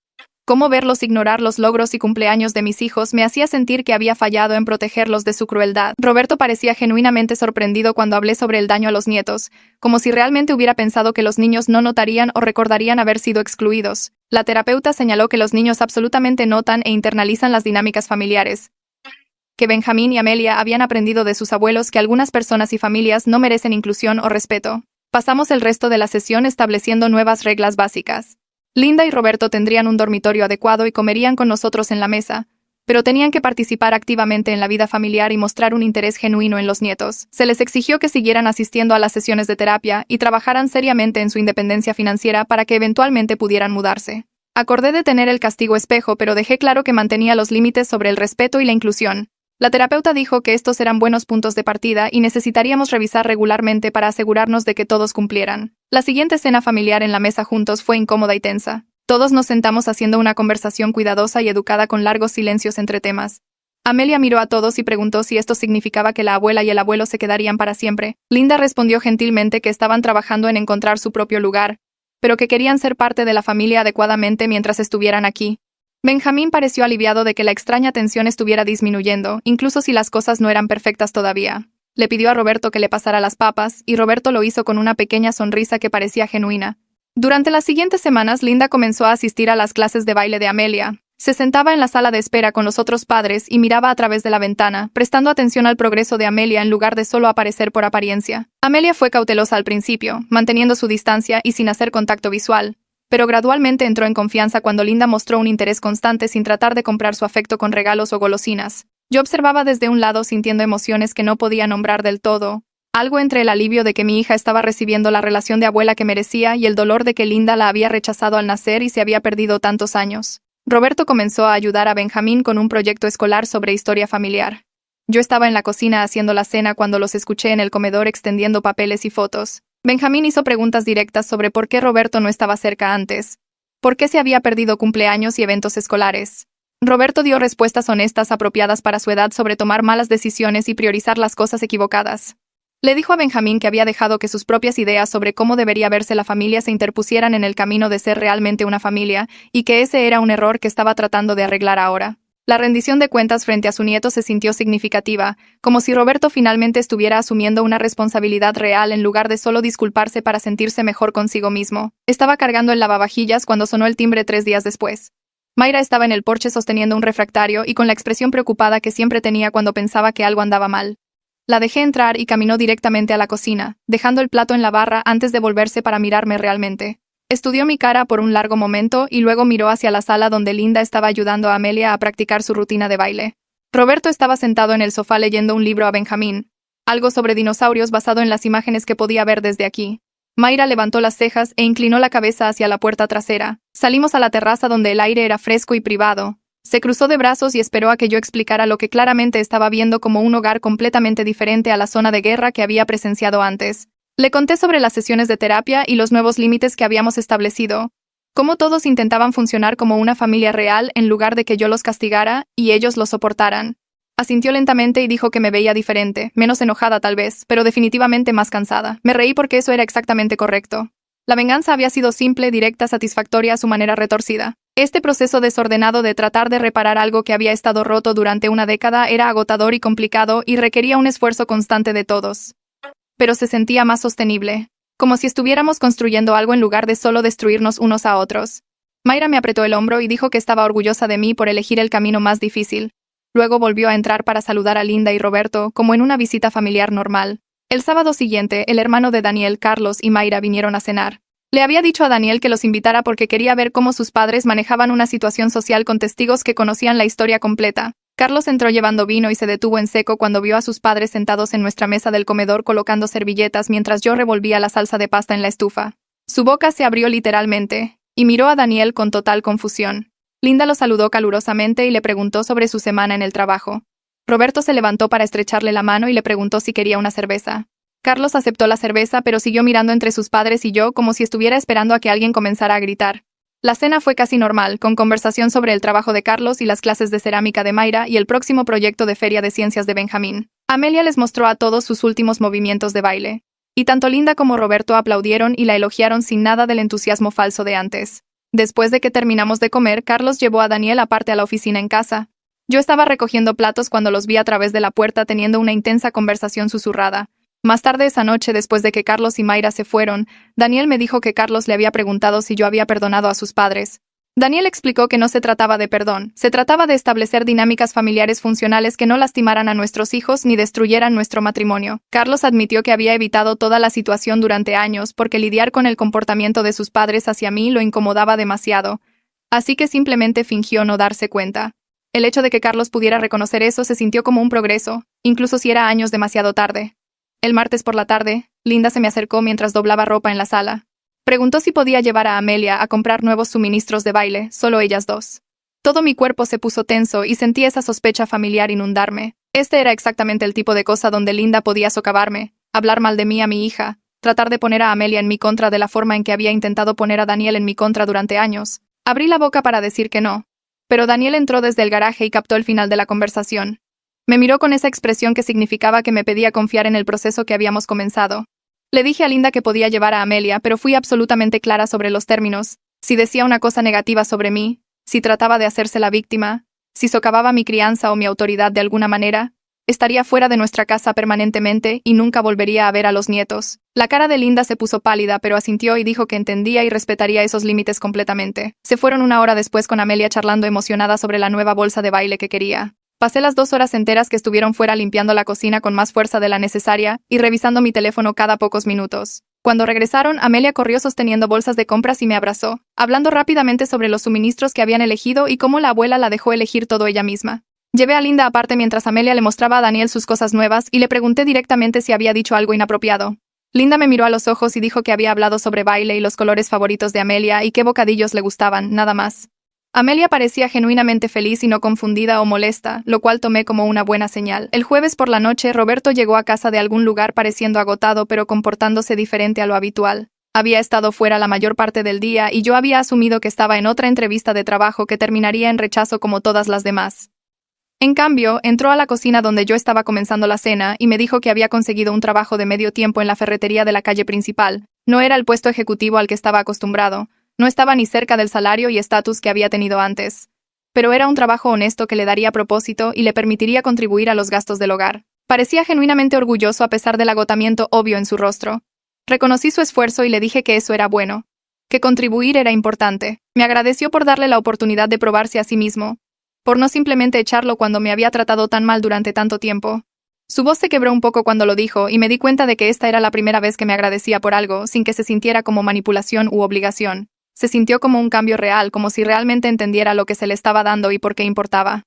Cómo verlos ignorar los logros y cumpleaños de mis hijos me hacía sentir que había fallado en protegerlos de su crueldad. Roberto parecía genuinamente sorprendido cuando hablé sobre el daño a los nietos, como si realmente hubiera pensado que los niños no notarían o recordarían haber sido excluidos. La terapeuta señaló que los niños absolutamente notan e internalizan las dinámicas familiares, que Benjamín y Amelia habían aprendido de sus abuelos que algunas personas y familias no merecen inclusión o respeto. Pasamos el resto de la sesión estableciendo nuevas reglas básicas. Linda y Roberto tendrían un dormitorio adecuado y comerían con nosotros en la mesa, pero tenían que participar activamente en la vida familiar y mostrar un interés genuino en los nietos. Se les exigió que siguieran asistiendo a las sesiones de terapia y trabajaran seriamente en su independencia financiera para que eventualmente pudieran mudarse. Acordé detener el castigo espejo, pero dejé claro que mantenía los límites sobre el respeto y la inclusión. La terapeuta dijo que estos eran buenos puntos de partida y necesitaríamos revisar regularmente para asegurarnos de que todos cumplieran. La siguiente cena familiar en la mesa juntos fue incómoda y tensa. Todos nos sentamos haciendo una conversación cuidadosa y educada con largos silencios entre temas. Amelia miró a todos y preguntó si esto significaba que la abuela y el abuelo se quedarían para siempre. Linda respondió gentilmente que estaban trabajando en encontrar su propio lugar, pero que querían ser parte de la familia adecuadamente mientras estuvieran aquí. Benjamín pareció aliviado de que la extraña tensión estuviera disminuyendo, incluso si las cosas no eran perfectas todavía. Le pidió a Roberto que le pasara las papas, y Roberto lo hizo con una pequeña sonrisa que parecía genuina. Durante las siguientes semanas, Linda comenzó a asistir a las clases de baile de Amelia. Se sentaba en la sala de espera con los otros padres y miraba a través de la ventana, prestando atención al progreso de Amelia en lugar de solo aparecer por apariencia. Amelia fue cautelosa al principio, manteniendo su distancia y sin hacer contacto visual, pero gradualmente entró en confianza cuando Linda mostró un interés constante sin tratar de comprar su afecto con regalos o golosinas. Yo observaba desde un lado sintiendo emociones que no podía nombrar del todo, algo entre el alivio de que mi hija estaba recibiendo la relación de abuela que merecía y el dolor de que Linda la había rechazado al nacer y se había perdido tantos años. Roberto comenzó a ayudar a Benjamín con un proyecto escolar sobre historia familiar. Yo estaba en la cocina haciendo la cena cuando los escuché en el comedor extendiendo papeles y fotos. Benjamín hizo preguntas directas sobre por qué Roberto no estaba cerca antes, por qué se había perdido cumpleaños y eventos escolares. Roberto dio respuestas honestas apropiadas para su edad sobre tomar malas decisiones y priorizar las cosas equivocadas. Le dijo a Benjamín que había dejado que sus propias ideas sobre cómo debería verse la familia se interpusieran en el camino de ser realmente una familia, y que ese era un error que estaba tratando de arreglar ahora. La rendición de cuentas frente a su nieto se sintió significativa, como si Roberto finalmente estuviera asumiendo una responsabilidad real en lugar de solo disculparse para sentirse mejor consigo mismo. Estaba cargando el lavavajillas cuando sonó el timbre 3 días después. Mayra estaba en el porche sosteniendo un refractario y con la expresión preocupada que siempre tenía cuando pensaba que algo andaba mal. La dejé entrar y caminó directamente a la cocina, dejando el plato en la barra antes de volverse para mirarme realmente. Estudió mi cara por un largo momento y luego miró hacia la sala donde Linda estaba ayudando a Amelia a practicar su rutina de baile. Roberto estaba sentado en el sofá leyendo un libro a Benjamín, algo sobre dinosaurios basado en las imágenes que podía ver desde aquí. Mayra levantó las cejas e inclinó la cabeza hacia la puerta trasera. Salimos a la terraza donde el aire era fresco y privado. Se cruzó de brazos y esperó a que yo explicara lo que claramente estaba viendo como un hogar completamente diferente a la zona de guerra que había presenciado antes. Le conté sobre las sesiones de terapia y los nuevos límites que habíamos establecido, cómo todos intentaban funcionar como una familia real en lugar de que yo los castigara y ellos lo soportaran. Asintió lentamente y dijo que me veía diferente, menos enojada tal vez, pero definitivamente más cansada. Me reí porque eso era exactamente correcto. La venganza había sido simple, directa, satisfactoria a su manera retorcida. Este proceso desordenado de tratar de reparar algo que había estado roto durante una década era agotador y complicado y requería un esfuerzo constante de todos. Pero se sentía más sostenible, como si estuviéramos construyendo algo en lugar de solo destruirnos unos a otros. Mayra me apretó el hombro y dijo que estaba orgullosa de mí por elegir el camino más difícil. Luego volvió a entrar para saludar a Linda y Roberto como en una visita familiar normal. El sábado siguiente, el hermano de Daniel, Carlos y Mayra vinieron a cenar. Le había dicho a Daniel que los invitara porque quería ver cómo sus padres manejaban una situación social con testigos que conocían la historia completa. Carlos entró llevando vino y se detuvo en seco cuando vio a sus padres sentados en nuestra mesa del comedor colocando servilletas mientras yo revolvía la salsa de pasta en la estufa. Su boca se abrió literalmente, y miró a Daniel con total confusión. Linda lo saludó calurosamente y le preguntó sobre su semana en el trabajo. Roberto se levantó para estrecharle la mano y le preguntó si quería una cerveza. Carlos aceptó la cerveza pero siguió mirando entre sus padres y yo como si estuviera esperando a que alguien comenzara a gritar. La cena fue casi normal, con conversación sobre el trabajo de Carlos y las clases de cerámica de Mayra y el próximo proyecto de Feria de Ciencias de Benjamín. Amelia les mostró a todos sus últimos movimientos de baile. Y tanto Linda como Roberto aplaudieron y la elogiaron sin nada del entusiasmo falso de antes. Después de que terminamos de comer, Carlos llevó a Daniel aparte a la oficina en casa. Yo estaba recogiendo platos cuando los vi a través de la puerta teniendo una intensa conversación susurrada. Más tarde esa noche, después de que Carlos y Mayra se fueron, Daniel me dijo que Carlos le había preguntado si yo había perdonado a sus padres. Daniel explicó que no se trataba de perdón, se trataba de establecer dinámicas familiares funcionales que no lastimaran a nuestros hijos ni destruyeran nuestro matrimonio. Carlos admitió que había evitado toda la situación durante años porque lidiar con el comportamiento de sus padres hacia mí lo incomodaba demasiado, así que simplemente fingió no darse cuenta. El hecho de que Carlos pudiera reconocer eso se sintió como un progreso, incluso si era años demasiado tarde. El martes por la tarde, Linda se me acercó mientras doblaba ropa en la sala. Preguntó si podía llevar a Amelia a comprar nuevos suministros de baile, solo ellas dos. Todo mi cuerpo se puso tenso y sentí esa sospecha familiar inundarme. Este era exactamente el tipo de cosa donde Linda podía socavarme, hablar mal de mí a mi hija, tratar de poner a Amelia en mi contra de la forma en que había intentado poner a Daniel en mi contra durante años. Abrí la boca para decir que no. Pero Daniel entró desde el garaje y captó el final de la conversación. Me miró con esa expresión que significaba que me pedía confiar en el proceso que habíamos comenzado. Le dije a Linda que podía llevar a Amelia, pero fui absolutamente clara sobre los términos. Si decía una cosa negativa sobre mí, si trataba de hacerse la víctima, si socavaba mi crianza o mi autoridad de alguna manera, estaría fuera de nuestra casa permanentemente y nunca volvería a ver a los nietos. La cara de Linda se puso pálida, pero asintió y dijo que entendía y respetaría esos límites completamente. Se fueron una hora después con Amelia charlando emocionada sobre la nueva bolsa de baile que quería. Pasé las 2 horas enteras que estuvieron fuera limpiando la cocina con más fuerza de la necesaria y revisando mi teléfono cada pocos minutos. Cuando regresaron, Amelia corrió sosteniendo bolsas de compras y me abrazó, hablando rápidamente sobre los suministros que habían elegido y cómo la abuela la dejó elegir todo ella misma. Llevé a Linda aparte mientras Amelia le mostraba a Daniel sus cosas nuevas y le pregunté directamente si había dicho algo inapropiado. Linda me miró a los ojos y dijo que había hablado sobre baile y los colores favoritos de Amelia y qué bocadillos le gustaban, nada más. Amelia parecía genuinamente feliz y no confundida o molesta, lo cual tomé como una buena señal. El jueves por la noche, Roberto llegó a casa de algún lugar pareciendo agotado pero comportándose diferente a lo habitual. Había estado fuera la mayor parte del día y yo había asumido que estaba en otra entrevista de trabajo que terminaría en rechazo como todas las demás. En cambio, entró a la cocina donde yo estaba comenzando la cena y me dijo que había conseguido un trabajo de medio tiempo en la ferretería de la calle principal. No era el puesto ejecutivo al que estaba acostumbrado. No estaba ni cerca del salario y estatus que había tenido antes. Pero era un trabajo honesto que le daría propósito y le permitiría contribuir a los gastos del hogar. Parecía genuinamente orgulloso a pesar del agotamiento obvio en su rostro. Reconocí su esfuerzo y le dije que eso era bueno. Que contribuir era importante. Me agradeció por darle la oportunidad de probarse a sí mismo. Por no simplemente echarlo cuando me había tratado tan mal durante tanto tiempo. Su voz se quebró un poco cuando lo dijo, y me di cuenta de que esta era la primera vez que me agradecía por algo, sin que se sintiera como manipulación u obligación. Se sintió como un cambio real, como si realmente entendiera lo que se le estaba dando y por qué importaba.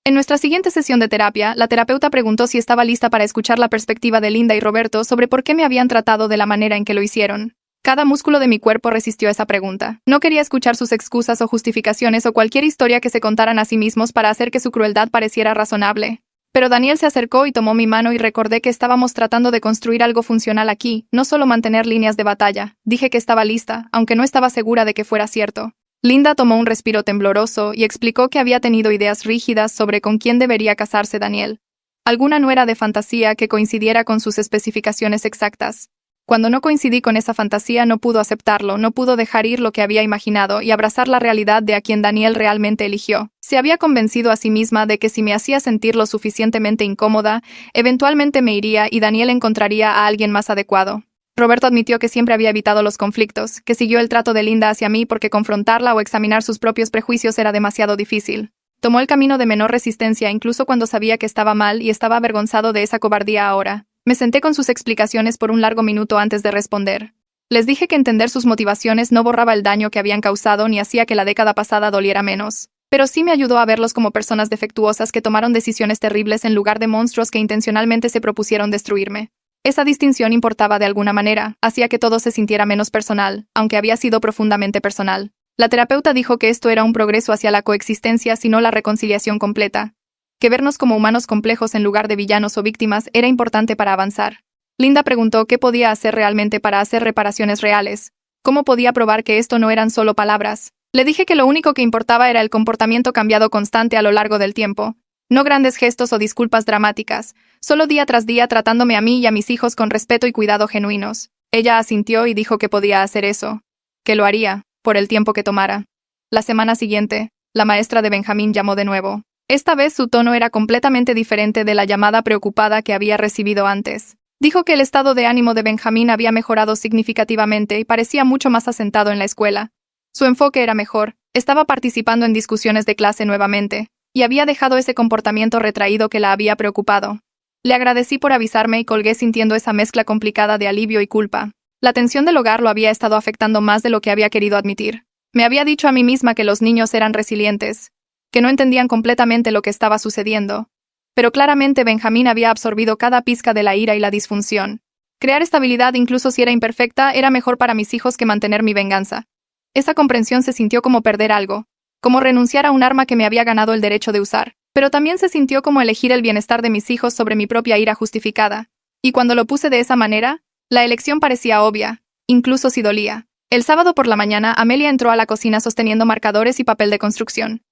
En nuestra siguiente sesión de terapia, la terapeuta preguntó si estaba lista para escuchar la perspectiva de Linda y Roberto sobre por qué me habían tratado de la manera en que lo hicieron. Cada músculo de mi cuerpo resistió esa pregunta. No quería escuchar sus excusas o justificaciones o cualquier historia que se contaran a sí mismos para hacer que su crueldad pareciera razonable. Pero Daniel se acercó y tomó mi mano y recordé que estábamos tratando de construir algo funcional aquí, no solo mantener líneas de batalla. Dije que estaba lista, aunque no estaba segura de que fuera cierto. Linda tomó un respiro tembloroso y explicó que había tenido ideas rígidas sobre con quién debería casarse Daniel. Alguna nuera de fantasía que coincidiera con sus especificaciones exactas. Cuando no coincidí con esa fantasía no pudo aceptarlo, no pudo dejar ir lo que había imaginado y abrazar la realidad de a quien Daniel realmente eligió. Se había convencido a sí misma de que si me hacía sentir lo suficientemente incómoda, eventualmente me iría y Daniel encontraría a alguien más adecuado. Roberto admitió que siempre había evitado los conflictos, que siguió el trato de Linda hacia mí porque confrontarla o examinar sus propios prejuicios era demasiado difícil. Tomó el camino de menor resistencia incluso cuando sabía que estaba mal y estaba avergonzado de esa cobardía ahora. Me senté con sus explicaciones por un largo minuto antes de responder. Les dije que entender sus motivaciones no borraba el daño que habían causado ni hacía que la década pasada doliera menos. Pero sí me ayudó a verlos como personas defectuosas que tomaron decisiones terribles en lugar de monstruos que intencionalmente se propusieron destruirme. Esa distinción importaba de alguna manera, hacía que todo se sintiera menos personal, aunque había sido profundamente personal. La terapeuta dijo que esto era un progreso hacia la coexistencia, sino la reconciliación completa. Que vernos como humanos complejos en lugar de villanos o víctimas era importante para avanzar. Linda preguntó qué podía hacer realmente para hacer reparaciones reales. ¿Cómo podía probar que esto no eran solo palabras? Le dije que lo único que importaba era el comportamiento cambiado constante a lo largo del tiempo. No grandes gestos o disculpas dramáticas, solo día tras día tratándome a mí y a mis hijos con respeto y cuidado genuinos. Ella asintió y dijo que podía hacer eso. Que lo haría, por el tiempo que tomara. La semana siguiente, la maestra de Benjamín llamó de nuevo. Esta vez su tono era completamente diferente de la llamada preocupada que había recibido antes. Dijo que el estado de ánimo de Benjamín había mejorado significativamente y parecía mucho más asentado en la escuela. Su enfoque era mejor, estaba participando en discusiones de clase nuevamente, y había dejado ese comportamiento retraído que la había preocupado. Le agradecí por avisarme y colgué sintiendo esa mezcla complicada de alivio y culpa. La tensión del hogar lo había estado afectando más de lo que había querido admitir. Me había dicho a mí misma que los niños eran resilientes, que no entendían completamente lo que estaba sucediendo. Pero claramente Benjamín había absorbido cada pizca de la ira y la disfunción. Crear estabilidad, incluso si era imperfecta, era mejor para mis hijos que mantener mi venganza. Esa comprensión se sintió como perder algo, como renunciar a un arma que me había ganado el derecho de usar. Pero también se sintió como elegir el bienestar de mis hijos sobre mi propia ira justificada. Y cuando lo puse de esa manera, la elección parecía obvia, incluso si dolía. El sábado por la mañana, Amelia entró a la cocina sosteniendo marcadores y papel de construcción.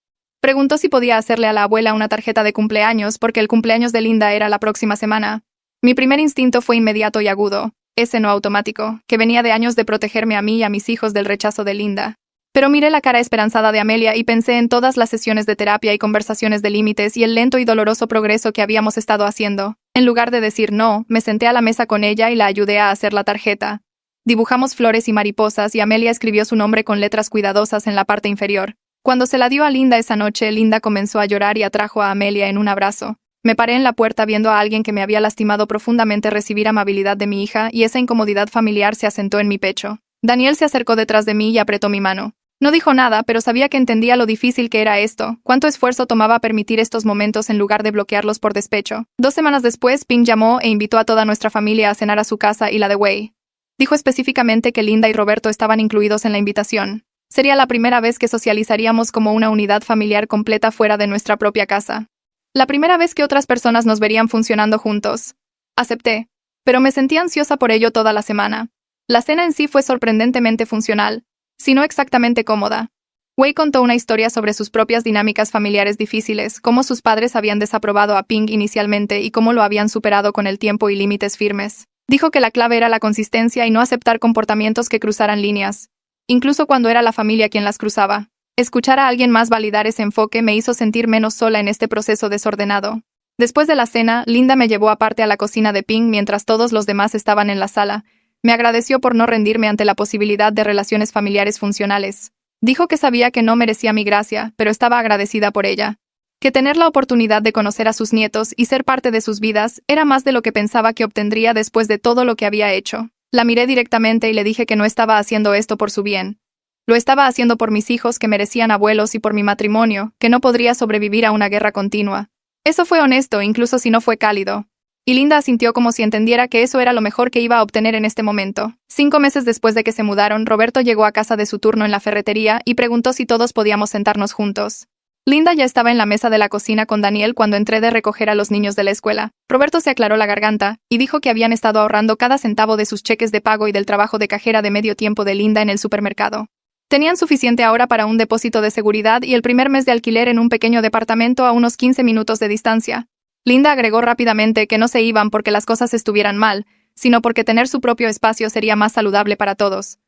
Preguntó si podía hacerle a la abuela una tarjeta de cumpleaños porque el cumpleaños de Linda era la próxima semana. Mi primer instinto fue inmediato y agudo, ese no automático, que venía de años de protegerme a mí y a mis hijos del rechazo de Linda. Pero miré la cara esperanzada de Amelia y pensé en todas las sesiones de terapia y conversaciones de límites y el lento y doloroso progreso que habíamos estado haciendo. En lugar de decir no, me senté a la mesa con ella y la ayudé a hacer la tarjeta. Dibujamos flores y mariposas y Amelia escribió su nombre con letras cuidadosas en la parte inferior. Cuando se la dio a Linda esa noche, Linda comenzó a llorar y atrajo a Amelia en un abrazo. Me paré en la puerta viendo a alguien que me había lastimado profundamente recibir amabilidad de mi hija y esa incomodidad familiar se asentó en mi pecho. Daniel se acercó detrás de mí y apretó mi mano. No dijo nada, pero sabía que entendía lo difícil que era esto, cuánto esfuerzo tomaba permitir estos momentos en lugar de bloquearlos por despecho. 2 semanas después, Ping llamó e invitó a toda nuestra familia a cenar a su casa y la de Wei. Dijo específicamente que Linda y Roberto estaban incluidos en la invitación. Sería la primera vez que socializaríamos como una unidad familiar completa fuera de nuestra propia casa. La primera vez que otras personas nos verían funcionando juntos. Acepté, pero me sentí ansiosa por ello toda la semana. La cena en sí fue sorprendentemente funcional, si no exactamente cómoda. Wei contó una historia sobre sus propias dinámicas familiares difíciles, cómo sus padres habían desaprobado a Ping inicialmente y cómo lo habían superado con el tiempo y límites firmes. Dijo que la clave era la consistencia y no aceptar comportamientos que cruzaran líneas, incluso cuando era la familia quien las cruzaba. Escuchar a alguien más validar ese enfoque me hizo sentir menos sola en este proceso desordenado. Después de la cena, Linda me llevó aparte a la cocina de Ping mientras todos los demás estaban en la sala. Me agradeció por no rendirme ante la posibilidad de relaciones familiares funcionales. Dijo que sabía que no merecía mi gracia, pero estaba agradecida por ella. Que tener la oportunidad de conocer a sus nietos y ser parte de sus vidas era más de lo que pensaba que obtendría después de todo lo que había hecho. La miré directamente y le dije que no estaba haciendo esto por su bien. Lo estaba haciendo por mis hijos que merecían abuelos y por mi matrimonio, que no podría sobrevivir a una guerra continua. Eso fue honesto, incluso si no fue cálido. Y Linda asintió como si entendiera que eso era lo mejor que iba a obtener en este momento. 5 meses después de que se mudaron, Roberto llegó a casa de su turno en la ferretería y preguntó si todos podíamos sentarnos juntos. Linda ya estaba en la mesa de la cocina con Daniel cuando entré de recoger a los niños de la escuela. Roberto se aclaró la garganta y dijo que habían estado ahorrando cada centavo de sus cheques de pago y del trabajo de cajera de medio tiempo de Linda en el supermercado. Tenían suficiente ahora para un depósito de seguridad y el primer mes de alquiler en un pequeño departamento a unos 15 minutos de distancia. Linda agregó rápidamente que no se iban porque las cosas estuvieran mal, sino porque tener su propio espacio sería más saludable para todos.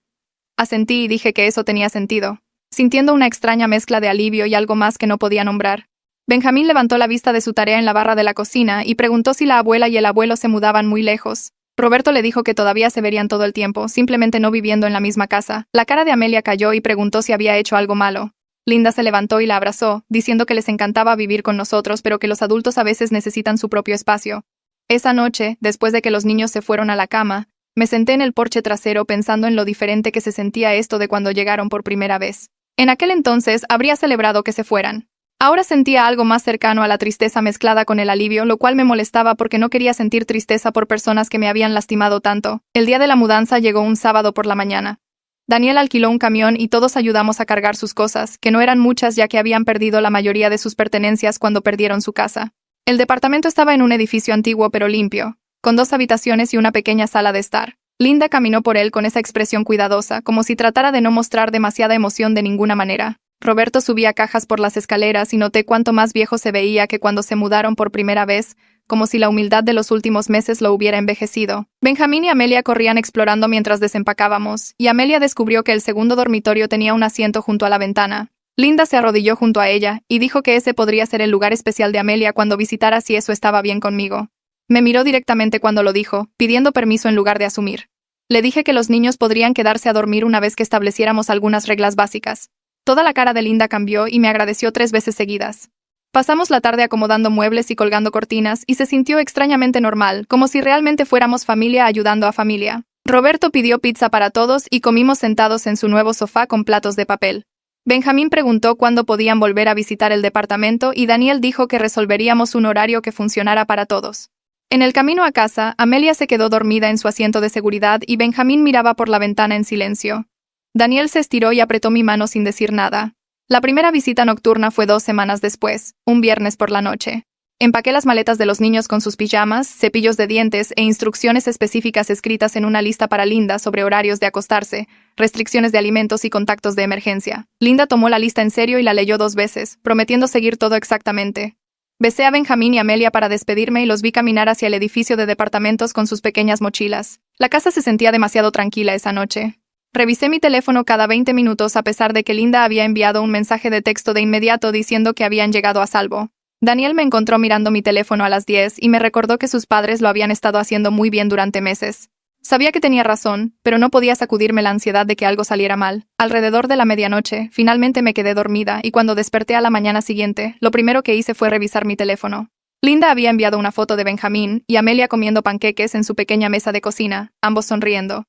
Asentí y dije que eso tenía sentido, sintiendo una extraña mezcla de alivio y algo más que no podía nombrar. Benjamín levantó la vista de su tarea en la barra de la cocina y preguntó si la abuela y el abuelo se mudaban muy lejos. Roberto le dijo que todavía se verían todo el tiempo, simplemente no viviendo en la misma casa. La cara de Amelia cayó y preguntó si había hecho algo malo. Linda se levantó y la abrazó, diciendo que les encantaba vivir con nosotros, pero que los adultos a veces necesitan su propio espacio. Esa noche, después de que los niños se fueron a la cama, me senté en el porche trasero pensando en lo diferente que se sentía esto de cuando llegaron por primera vez. En aquel entonces habría celebrado que se fueran. Ahora sentía algo más cercano a la tristeza mezclada con el alivio, lo cual me molestaba porque no quería sentir tristeza por personas que me habían lastimado tanto. El día de la mudanza llegó un sábado por la mañana. Daniel alquiló un camión y todos ayudamos a cargar sus cosas, que no eran muchas ya que habían perdido la mayoría de sus pertenencias cuando perdieron su casa. El departamento estaba en un edificio antiguo pero limpio, con 2 habitaciones y una pequeña sala de estar. Linda caminó por él con esa expresión cuidadosa, como si tratara de no mostrar demasiada emoción de ninguna manera. Roberto subía cajas por las escaleras y noté cuánto más viejo se veía que cuando se mudaron por primera vez, como si la humildad de los últimos meses lo hubiera envejecido. Benjamín y Amelia corrían explorando mientras desempacábamos, y Amelia descubrió que el segundo dormitorio tenía un asiento junto a la ventana. Linda se arrodilló junto a ella y dijo que ese podría ser el lugar especial de Amelia cuando visitara si eso estaba bien conmigo. Me miró directamente cuando lo dijo, pidiendo permiso en lugar de asumir. Le dije que los niños podrían quedarse a dormir una vez que estableciéramos algunas reglas básicas. Toda la cara de Linda cambió y me agradeció 3 veces seguidas. Pasamos la tarde acomodando muebles y colgando cortinas y se sintió extrañamente normal, como si realmente fuéramos familia ayudando a familia. Roberto pidió pizza para todos y comimos sentados en su nuevo sofá con platos de papel. Benjamín preguntó cuándo podían volver a visitar el departamento y Daniel dijo que resolveríamos un horario que funcionara para todos. En el camino a casa, Amelia se quedó dormida en su asiento de seguridad y Benjamín miraba por la ventana en silencio. Daniel se estiró y apretó mi mano sin decir nada. La primera visita nocturna fue 2 semanas después, un viernes por la noche. Empaqué las maletas de los niños con sus pijamas, cepillos de dientes e instrucciones específicas escritas en una lista para Linda sobre horarios de acostarse, restricciones de alimentos y contactos de emergencia. Linda tomó la lista en serio y la leyó 2 veces, prometiendo seguir todo exactamente. Besé a Benjamín y Amelia para despedirme y los vi caminar hacia el edificio de departamentos con sus pequeñas mochilas. La casa se sentía demasiado tranquila esa noche. Revisé mi teléfono cada 20 minutos a pesar de que Linda había enviado un mensaje de texto de inmediato diciendo que habían llegado a salvo. Daniel me encontró mirando mi teléfono a las 10 y me recordó que sus padres lo habían estado haciendo muy bien durante meses. Sabía que tenía razón, pero no podía sacudirme la ansiedad de que algo saliera mal. Alrededor de la medianoche, finalmente me quedé dormida y cuando desperté a la mañana siguiente, lo primero que hice fue revisar mi teléfono. Linda había enviado una foto de Benjamín y Amelia comiendo panqueques en su pequeña mesa de cocina, ambos sonriendo.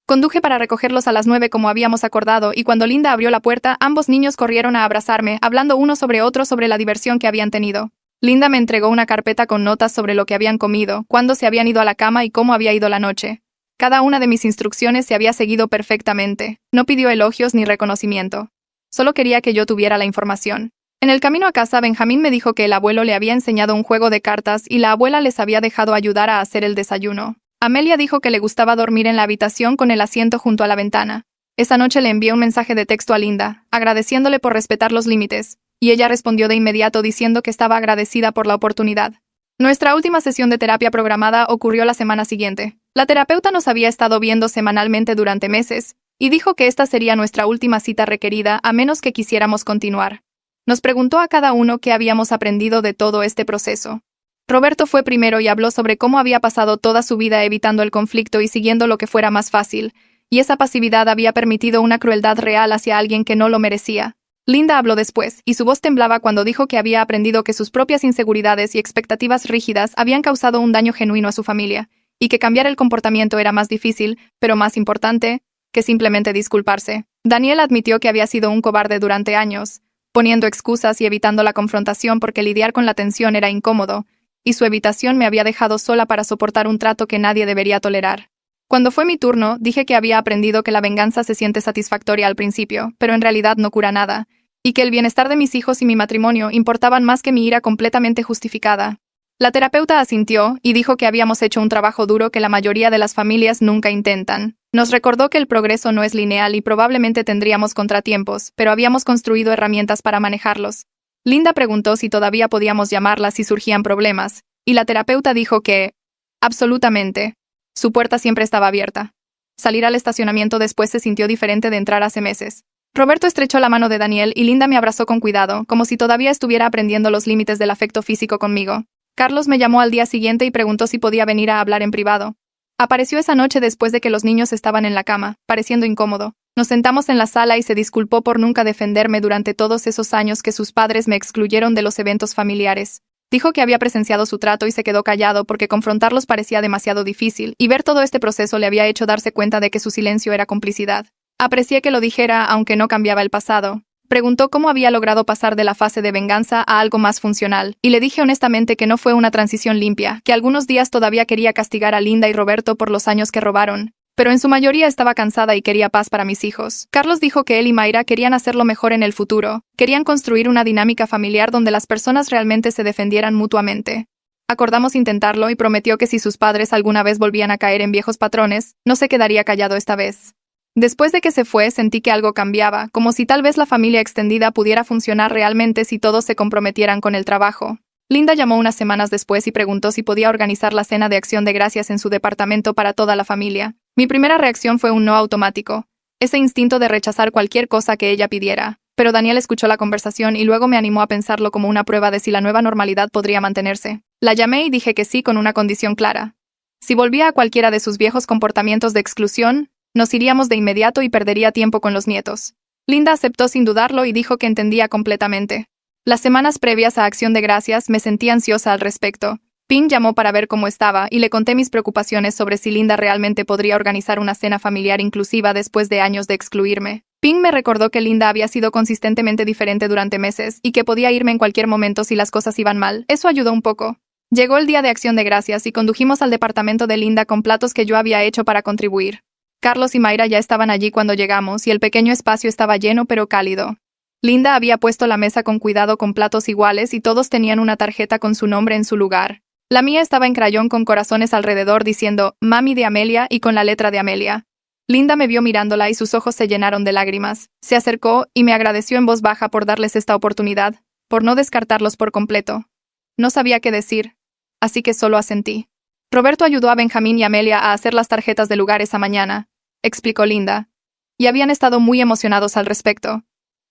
Conduje para recogerlos a las 9 como habíamos acordado y cuando Linda abrió la puerta, ambos niños corrieron a abrazarme, hablando uno sobre otro sobre la diversión que habían tenido. Linda me entregó una carpeta con notas sobre lo que habían comido, cuándo se habían ido a la cama y cómo había ido la noche. Cada una de mis instrucciones se había seguido perfectamente. No pidió elogios ni reconocimiento. Solo quería que yo tuviera la información. En el camino a casa, Benjamín me dijo que el abuelo le había enseñado un juego de cartas y la abuela les había dejado ayudar a hacer el desayuno. Amelia dijo que le gustaba dormir en la habitación con el asiento junto a la ventana. Esa noche le envié un mensaje de texto a Linda, agradeciéndole por respetar los límites, y ella respondió de inmediato diciendo que estaba agradecida por la oportunidad. Nuestra última sesión de terapia programada ocurrió la semana siguiente. La terapeuta nos había estado viendo semanalmente durante meses, y dijo que esta sería nuestra última cita requerida a menos que quisiéramos continuar. Nos preguntó a cada uno qué habíamos aprendido de todo este proceso. Roberto fue primero y habló sobre cómo había pasado toda su vida evitando el conflicto y siguiendo lo que fuera más fácil, y esa pasividad había permitido una crueldad real hacia alguien que no lo merecía. Linda habló después, y su voz temblaba cuando dijo que había aprendido que sus propias inseguridades y expectativas rígidas habían causado un daño genuino a su familia, y que cambiar el comportamiento era más difícil, pero más importante, que simplemente disculparse. Daniel admitió que había sido un cobarde durante años, poniendo excusas y evitando la confrontación porque lidiar con la tensión era incómodo, y su evitación me había dejado sola para soportar un trato que nadie debería tolerar. Cuando fue mi turno, dije que había aprendido que la venganza se siente satisfactoria al principio, pero en realidad no cura nada, y que el bienestar de mis hijos y mi matrimonio importaban más que mi ira completamente justificada. La terapeuta asintió y dijo que habíamos hecho un trabajo duro que la mayoría de las familias nunca intentan. Nos recordó que el progreso no es lineal y probablemente tendríamos contratiempos, pero habíamos construido herramientas para manejarlos. Linda preguntó si todavía podíamos llamarlas si surgían problemas, y la terapeuta dijo que, absolutamente. Su puerta siempre estaba abierta. Salir al estacionamiento después se sintió diferente de entrar hace meses. Roberto estrechó la mano de Daniel y Linda me abrazó con cuidado, como si todavía estuviera aprendiendo los límites del afecto físico conmigo. Carlos me llamó al día siguiente y preguntó si podía venir a hablar en privado. Apareció esa noche después de que los niños estaban en la cama, pareciendo incómodo. Nos sentamos en la sala y se disculpó por nunca defenderme durante todos esos años que sus padres me excluyeron de los eventos familiares. Dijo que había presenciado su trato y se quedó callado porque confrontarlos parecía demasiado difícil, y ver todo este proceso le había hecho darse cuenta de que su silencio era complicidad. Aprecié que lo dijera, aunque no cambiaba el pasado. Preguntó cómo había logrado pasar de la fase de venganza a algo más funcional, y le dije honestamente que no fue una transición limpia, que algunos días todavía quería castigar a Linda y Roberto por los años que robaron, pero en su mayoría estaba cansada y quería paz para mis hijos. Carlos dijo que él y Mayra querían hacerlo mejor en el futuro, querían construir una dinámica familiar donde las personas realmente se defendieran mutuamente. Acordamos intentarlo y prometió que si sus padres alguna vez volvían a caer en viejos patrones, no se quedaría callado esta vez. Después de que se fue, sentí que algo cambiaba, como si tal vez la familia extendida pudiera funcionar realmente si todos se comprometieran con el trabajo. Linda llamó unas semanas después y preguntó si podía organizar la cena de Acción de Gracias en su departamento para toda la familia. Mi primera reacción fue un no automático, ese instinto de rechazar cualquier cosa que ella pidiera. Pero Daniel escuchó la conversación y luego me animó a pensarlo como una prueba de si la nueva normalidad podría mantenerse. La llamé y dije que sí con una condición clara. Si volvía a cualquiera de sus viejos comportamientos de exclusión, nos iríamos de inmediato y perdería tiempo con los nietos. Linda aceptó sin dudarlo y dijo que entendía completamente. Las semanas previas a Acción de Gracias me sentí ansiosa al respecto. Ping llamó para ver cómo estaba y le conté mis preocupaciones sobre si Linda realmente podría organizar una cena familiar inclusiva después de años de excluirme. Ping me recordó que Linda había sido consistentemente diferente durante meses y que podía irme en cualquier momento si las cosas iban mal. Eso ayudó un poco. Llegó el día de Acción de Gracias y condujimos al departamento de Linda con platos que yo había hecho para contribuir. Carlos y Mayra ya estaban allí cuando llegamos y el pequeño espacio estaba lleno pero cálido. Linda había puesto la mesa con cuidado con platos iguales y todos tenían una tarjeta con su nombre en su lugar. La mía estaba en crayón con corazones alrededor diciendo «Mami de Amelia» y con la letra de Amelia. Linda me vio mirándola y sus ojos se llenaron de lágrimas. Se acercó y me agradeció en voz baja por darles esta oportunidad, por no descartarlos por completo. No sabía qué decir, así que solo asentí. Roberto ayudó a Benjamín y Amelia a hacer las tarjetas de lugar esa mañana, explicó Linda, y habían estado muy emocionados al respecto.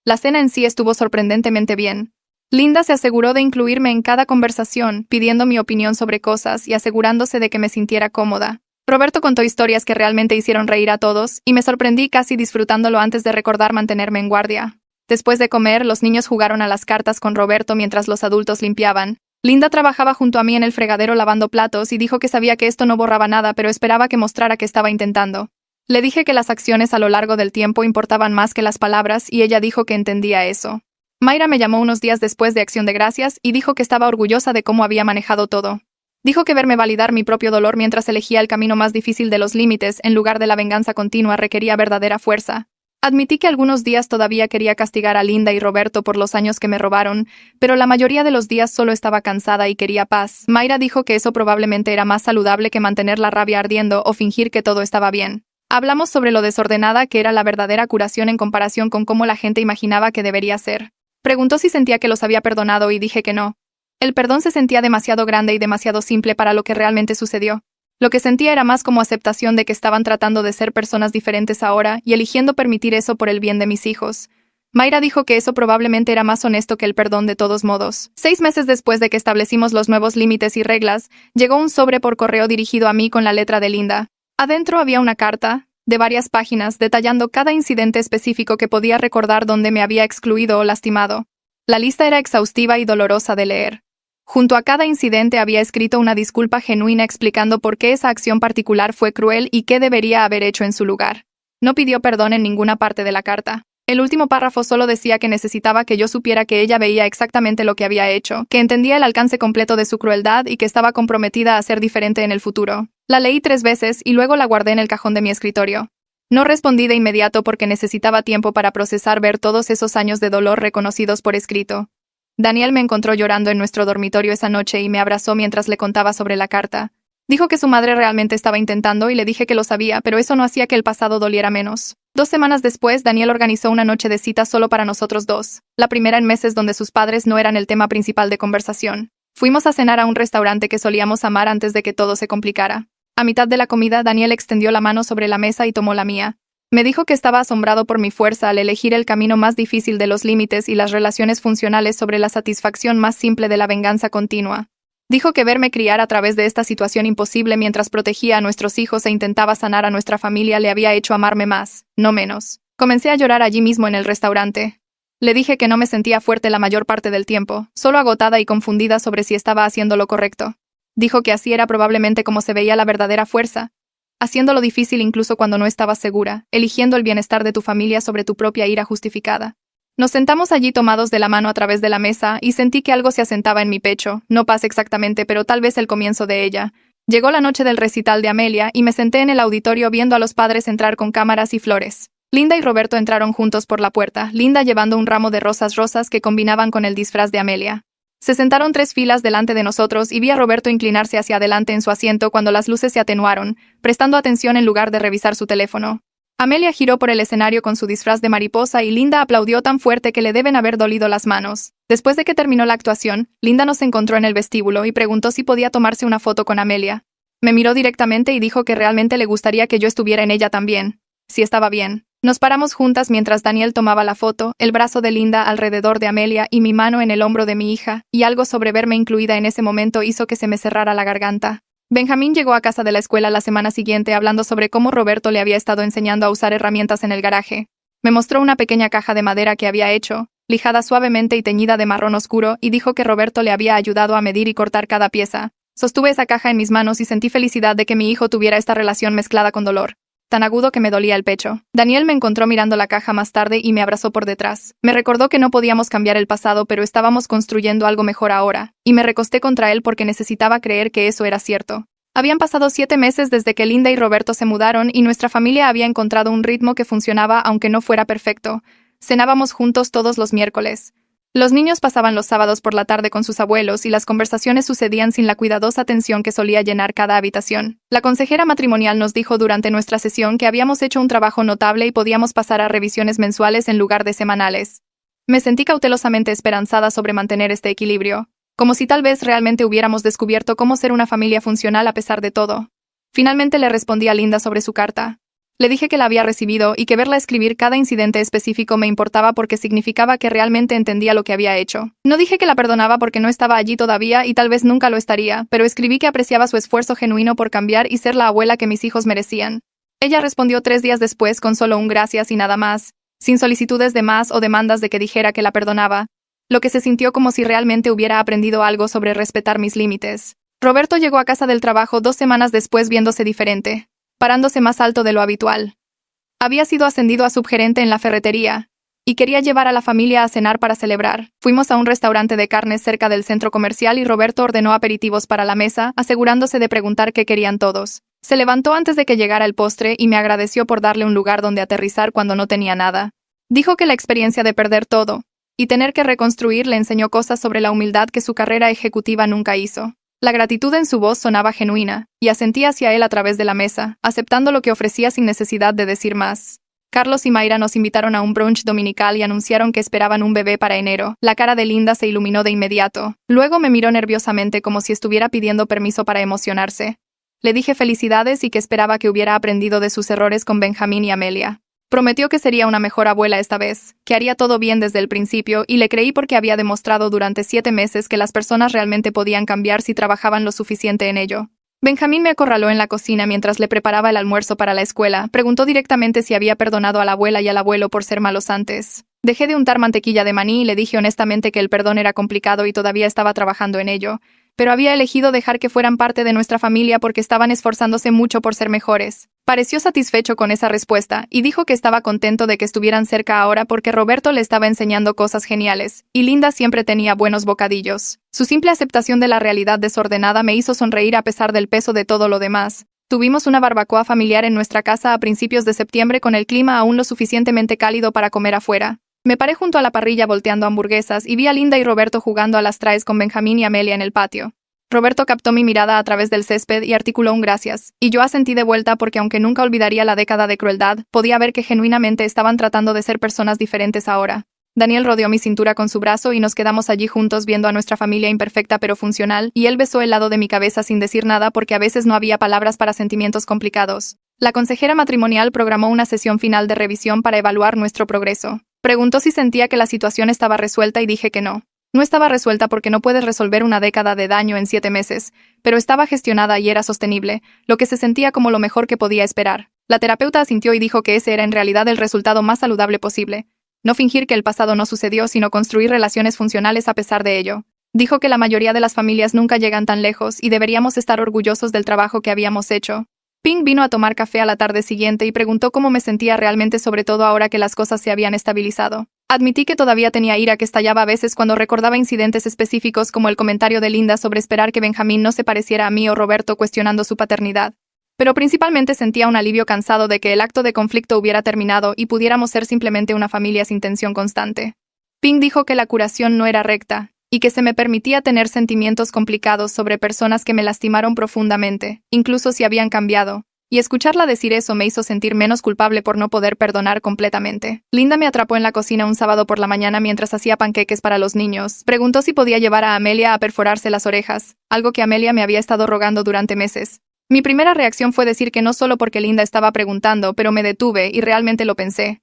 La cena en sí estuvo sorprendentemente bien. Linda se aseguró de incluirme en cada conversación, pidiendo mi opinión sobre cosas y asegurándose de que me sintiera cómoda. Roberto contó historias que realmente hicieron reír a todos, y me sorprendí casi disfrutándolo antes de recordar mantenerme en guardia. Después de comer, los niños jugaron a las cartas con Roberto mientras los adultos limpiaban. Linda trabajaba junto a mí en el fregadero lavando platos y dijo que sabía que esto no borraba nada, pero esperaba que mostrara que estaba intentando. Le dije que las acciones a lo largo del tiempo importaban más que las palabras y ella dijo que entendía eso. Mayra me llamó unos días después de Acción de Gracias y dijo que estaba orgullosa de cómo había manejado todo. Dijo que verme validar mi propio dolor mientras elegía el camino más difícil de los límites en lugar de la venganza continua requería verdadera fuerza. Admití que algunos días todavía quería castigar a Linda y Roberto por los años que me robaron, pero la mayoría de los días solo estaba cansada y quería paz. Mayra dijo que eso probablemente era más saludable que mantener la rabia ardiendo o fingir que todo estaba bien. Hablamos sobre lo desordenada que era la verdadera curación en comparación con cómo la gente imaginaba que debería ser. Preguntó si sentía que los había perdonado y dije que no. El perdón se sentía demasiado grande y demasiado simple para lo que realmente sucedió. Lo que sentía era más como aceptación de que estaban tratando de ser personas diferentes ahora y eligiendo permitir eso por el bien de mis hijos. Mayra dijo que eso probablemente era más honesto que el perdón de todos modos. 6 meses después de que establecimos los nuevos límites y reglas, llegó un sobre por correo dirigido a mí con la letra de Linda. Adentro había una carta, de varias páginas detallando cada incidente específico que podía recordar donde me había excluido o lastimado. La lista era exhaustiva y dolorosa de leer. Junto a cada incidente había escrito una disculpa genuina explicando por qué esa acción particular fue cruel y qué debería haber hecho en su lugar. No pidió perdón en ninguna parte de la carta. El último párrafo solo decía que necesitaba que yo supiera que ella veía exactamente lo que había hecho, que entendía el alcance completo de su crueldad y que estaba comprometida a ser diferente en el futuro. La leí 3 veces y luego la guardé en el cajón de mi escritorio. No respondí de inmediato porque necesitaba tiempo para procesar ver todos esos años de dolor reconocidos por escrito. Daniel me encontró llorando en nuestro dormitorio esa noche y me abrazó mientras le contaba sobre la carta. Dijo que su madre realmente estaba intentando y le dije que lo sabía, pero eso no hacía que el pasado doliera menos. 2 semanas después, Daniel organizó una noche de citas solo para nosotros dos, la primera en meses donde sus padres no eran el tema principal de conversación. Fuimos a cenar a un restaurante que solíamos amar antes de que todo se complicara. A mitad de la comida, Daniel extendió la mano sobre la mesa y tomó la mía. Me dijo que estaba asombrado por mi fuerza al elegir el camino más difícil de los límites y las relaciones funcionales sobre la satisfacción más simple de la venganza continua. Dijo que verme criar a través de esta situación imposible mientras protegía a nuestros hijos e intentaba sanar a nuestra familia le había hecho amarme más, no menos. Comencé a llorar allí mismo en el restaurante. Le dije que no me sentía fuerte la mayor parte del tiempo, solo agotada y confundida sobre si estaba haciendo lo correcto. Dijo que así era probablemente como se veía la verdadera fuerza, haciéndolo difícil incluso cuando no estabas segura, eligiendo el bienestar de tu familia sobre tu propia ira justificada. Nos sentamos allí tomados de la mano a través de la mesa y sentí que algo se asentaba en mi pecho, no paz exactamente, pero tal vez el comienzo de ella. Llegó la noche del recital de Amelia y me senté en el auditorio viendo a los padres entrar con cámaras y flores. Linda y Roberto entraron juntos por la puerta, Linda llevando un ramo de rosas rosas que combinaban con el disfraz de Amelia. Se sentaron 3 filas delante de nosotros y vi a Roberto inclinarse hacia adelante en su asiento cuando las luces se atenuaron, prestando atención en lugar de revisar su teléfono. Amelia giró por el escenario con su disfraz de mariposa y Linda aplaudió tan fuerte que le deben haber dolido las manos. Después de que terminó la actuación, Linda nos encontró en el vestíbulo y preguntó si podía tomarse una foto con Amelia. Me miró directamente y dijo que realmente le gustaría que yo estuviera en ella también. Si estaba bien. Nos paramos juntas mientras Daniel tomaba la foto, el brazo de Linda alrededor de Amelia y mi mano en el hombro de mi hija, y algo sobre verme incluida en ese momento hizo que se me cerrara la garganta. Benjamín llegó a casa de la escuela la semana siguiente hablando sobre cómo Roberto le había estado enseñando a usar herramientas en el garaje. Me mostró una pequeña caja de madera que había hecho, lijada suavemente y teñida de marrón oscuro, y dijo que Roberto le había ayudado a medir y cortar cada pieza. Sostuve esa caja en mis manos y sentí felicidad de que mi hijo tuviera esta relación mezclada con dolor. Tan agudo que me dolía el pecho. Daniel me encontró mirando la caja más tarde y me abrazó por detrás. Me recordó que no podíamos cambiar el pasado, pero estábamos construyendo algo mejor ahora, y me recosté contra él porque necesitaba creer que eso era cierto. Habían pasado 7 meses desde que Linda y Roberto se mudaron y nuestra familia había encontrado un ritmo que funcionaba aunque no fuera perfecto. Cenábamos juntos todos los miércoles. Los niños pasaban los sábados por la tarde con sus abuelos y las conversaciones sucedían sin la cuidadosa atención que solía llenar cada habitación. La consejera matrimonial nos dijo durante nuestra sesión que habíamos hecho un trabajo notable y podíamos pasar a revisiones mensuales en lugar de semanales. Me sentí cautelosamente esperanzada sobre mantener este equilibrio, como si tal vez realmente hubiéramos descubierto cómo ser una familia funcional a pesar de todo. Finalmente le respondí a Linda sobre su carta. Le dije que la había recibido y que verla escribir cada incidente específico me importaba porque significaba que realmente entendía lo que había hecho. No dije que la perdonaba porque no estaba allí todavía y tal vez nunca lo estaría, pero escribí que apreciaba su esfuerzo genuino por cambiar y ser la abuela que mis hijos merecían. Ella respondió 3 días después con solo un gracias y nada más, sin solicitudes de más o demandas de que dijera que la perdonaba, lo que se sintió como si realmente hubiera aprendido algo sobre respetar mis límites. Roberto llegó a casa del trabajo 2 semanas después viéndose diferente, parándose más alto de lo habitual. Había sido ascendido a subgerente en la ferretería, y quería llevar a la familia a cenar para celebrar. Fuimos a un restaurante de carnes cerca del centro comercial y Roberto ordenó aperitivos para la mesa, asegurándose de preguntar qué querían todos. Se levantó antes de que llegara el postre y me agradeció por darle un lugar donde aterrizar cuando no tenía nada. Dijo que la experiencia de perder todo y tener que reconstruir le enseñó cosas sobre la humildad que su carrera ejecutiva nunca hizo. La gratitud en su voz sonaba genuina, y asentí hacia él a través de la mesa, aceptando lo que ofrecía sin necesidad de decir más. Carlos y Mayra nos invitaron a un brunch dominical y anunciaron que esperaban un bebé para enero. La cara de Linda se iluminó de inmediato. Luego me miró nerviosamente como si estuviera pidiendo permiso para emocionarse. Le dije felicidades y que esperaba que hubiera aprendido de sus errores con Benjamín y Amelia. Prometió que sería una mejor abuela esta vez, que haría todo bien desde el principio y le creí porque había demostrado durante 7 meses que las personas realmente podían cambiar si trabajaban lo suficiente en ello. Benjamín me acorraló en la cocina mientras le preparaba el almuerzo para la escuela. Preguntó directamente si había perdonado a la abuela y al abuelo por ser malos antes. Dejé de untar mantequilla de maní y le dije honestamente que el perdón era complicado y todavía estaba trabajando en ello, pero había elegido dejar que fueran parte de nuestra familia porque estaban esforzándose mucho por ser mejores. Pareció satisfecho con esa respuesta y dijo que estaba contento de que estuvieran cerca ahora porque Roberto le estaba enseñando cosas geniales, y Linda siempre tenía buenos bocadillos. Su simple aceptación de la realidad desordenada me hizo sonreír a pesar del peso de todo lo demás. Tuvimos una barbacoa familiar en nuestra casa a principios de septiembre con el clima aún lo suficientemente cálido para comer afuera. Me paré junto a la parrilla volteando hamburguesas y vi a Linda y Roberto jugando a las traes con Benjamín y Amelia en el patio. Roberto captó mi mirada a través del césped y articuló un gracias, y yo asentí de vuelta porque aunque nunca olvidaría la década de crueldad, podía ver que genuinamente estaban tratando de ser personas diferentes ahora. Daniel rodeó mi cintura con su brazo y nos quedamos allí juntos viendo a nuestra familia imperfecta pero funcional, y él besó el lado de mi cabeza sin decir nada porque a veces no había palabras para sentimientos complicados. La consejera matrimonial programó una sesión final de revisión para evaluar nuestro progreso. Preguntó si sentía que la situación estaba resuelta y dije que no. No estaba resuelta porque no puedes resolver una década de daño en 7 meses, pero estaba gestionada y era sostenible, lo que se sentía como lo mejor que podía esperar. La terapeuta asintió y dijo que ese era en realidad el resultado más saludable posible. No fingir que el pasado no sucedió, sino construir relaciones funcionales a pesar de ello. Dijo que la mayoría de las familias nunca llegan tan lejos y deberíamos estar orgullosos del trabajo que habíamos hecho. Ping vino a tomar café a la tarde siguiente y preguntó cómo me sentía realmente, sobre todo ahora que las cosas se habían estabilizado. Admití que todavía tenía ira que estallaba a veces cuando recordaba incidentes específicos como el comentario de Linda sobre esperar que Benjamín no se pareciera a mí o Roberto cuestionando su paternidad. Pero principalmente sentía un alivio cansado de que el acto de conflicto hubiera terminado y pudiéramos ser simplemente una familia sin tensión constante. Ping dijo que la curación no era recta, y que se me permitía tener sentimientos complicados sobre personas que me lastimaron profundamente, incluso si habían cambiado. Y escucharla decir eso me hizo sentir menos culpable por no poder perdonar completamente. Linda me atrapó en la cocina un sábado por la mañana mientras hacía panqueques para los niños. Preguntó si podía llevar a Amelia a perforarse las orejas, algo que Amelia me había estado rogando durante meses. Mi primera reacción fue decir que no solo porque Linda estaba preguntando, pero me detuve y realmente lo pensé.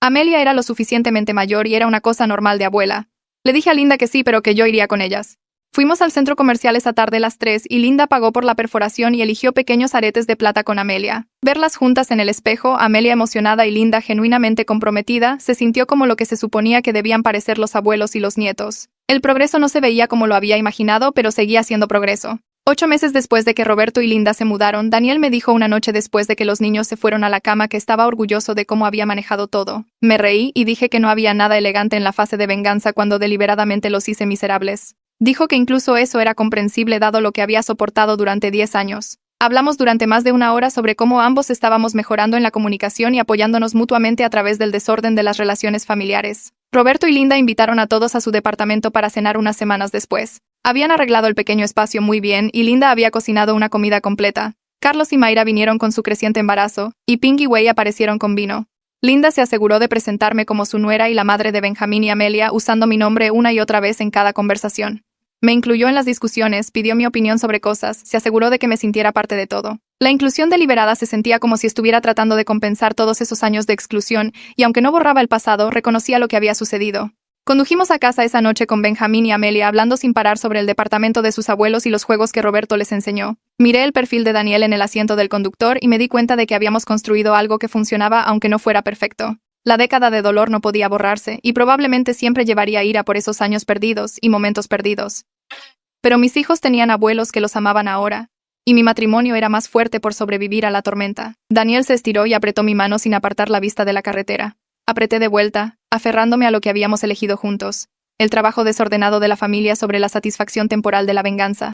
Amelia era lo suficientemente mayor y era una cosa normal de abuela. Le dije a Linda que sí, pero que yo iría con ellas. Fuimos al centro comercial esa tarde a las 3 y Linda pagó por la perforación y eligió pequeños aretes de plata con Amelia. Verlas juntas en el espejo, Amelia emocionada y Linda genuinamente comprometida, se sintió como lo que se suponía que debían parecer los abuelos y los nietos. El progreso no se veía como lo había imaginado, pero seguía siendo progreso. 8 meses después de que Roberto y Linda se mudaron, Daniel me dijo una noche después de que los niños se fueron a la cama que estaba orgulloso de cómo había manejado todo. Me reí y dije que no había nada elegante en la fase de venganza cuando deliberadamente los hice miserables. Dijo que incluso eso era comprensible dado lo que había soportado durante 10 años. Hablamos durante más de 1 hora sobre cómo ambos estábamos mejorando en la comunicación y apoyándonos mutuamente a través del desorden de las relaciones familiares. Roberto y Linda invitaron a todos a su departamento para cenar unas semanas después. Habían arreglado el pequeño espacio muy bien y Linda había cocinado una comida completa. Carlos y Mayra vinieron con su creciente embarazo, y Ping y Wei aparecieron con vino. Linda se aseguró de presentarme como su nuera y la madre de Benjamín y Amelia usando mi nombre una y otra vez en cada conversación. Me incluyó en las discusiones, pidió mi opinión sobre cosas, se aseguró de que me sintiera parte de todo. La inclusión deliberada se sentía como si estuviera tratando de compensar todos esos años de exclusión, y aunque no borraba el pasado, reconocía lo que había sucedido. Condujimos a casa esa noche con Benjamín y Amelia hablando sin parar sobre el departamento de sus abuelos y los juegos que Roberto les enseñó. Miré el perfil de Daniel en el asiento del conductor y me di cuenta de que habíamos construido algo que funcionaba aunque no fuera perfecto. La década de dolor no podía borrarse, y probablemente siempre llevaría ira por esos años perdidos y momentos perdidos. Pero mis hijos tenían abuelos que los amaban ahora, y mi matrimonio era más fuerte por sobrevivir a la tormenta. Daniel se estiró y apretó mi mano sin apartar la vista de la carretera. Apreté de vuelta, aferrándome a lo que habíamos elegido juntos, el trabajo desordenado de la familia sobre la satisfacción temporal de la venganza.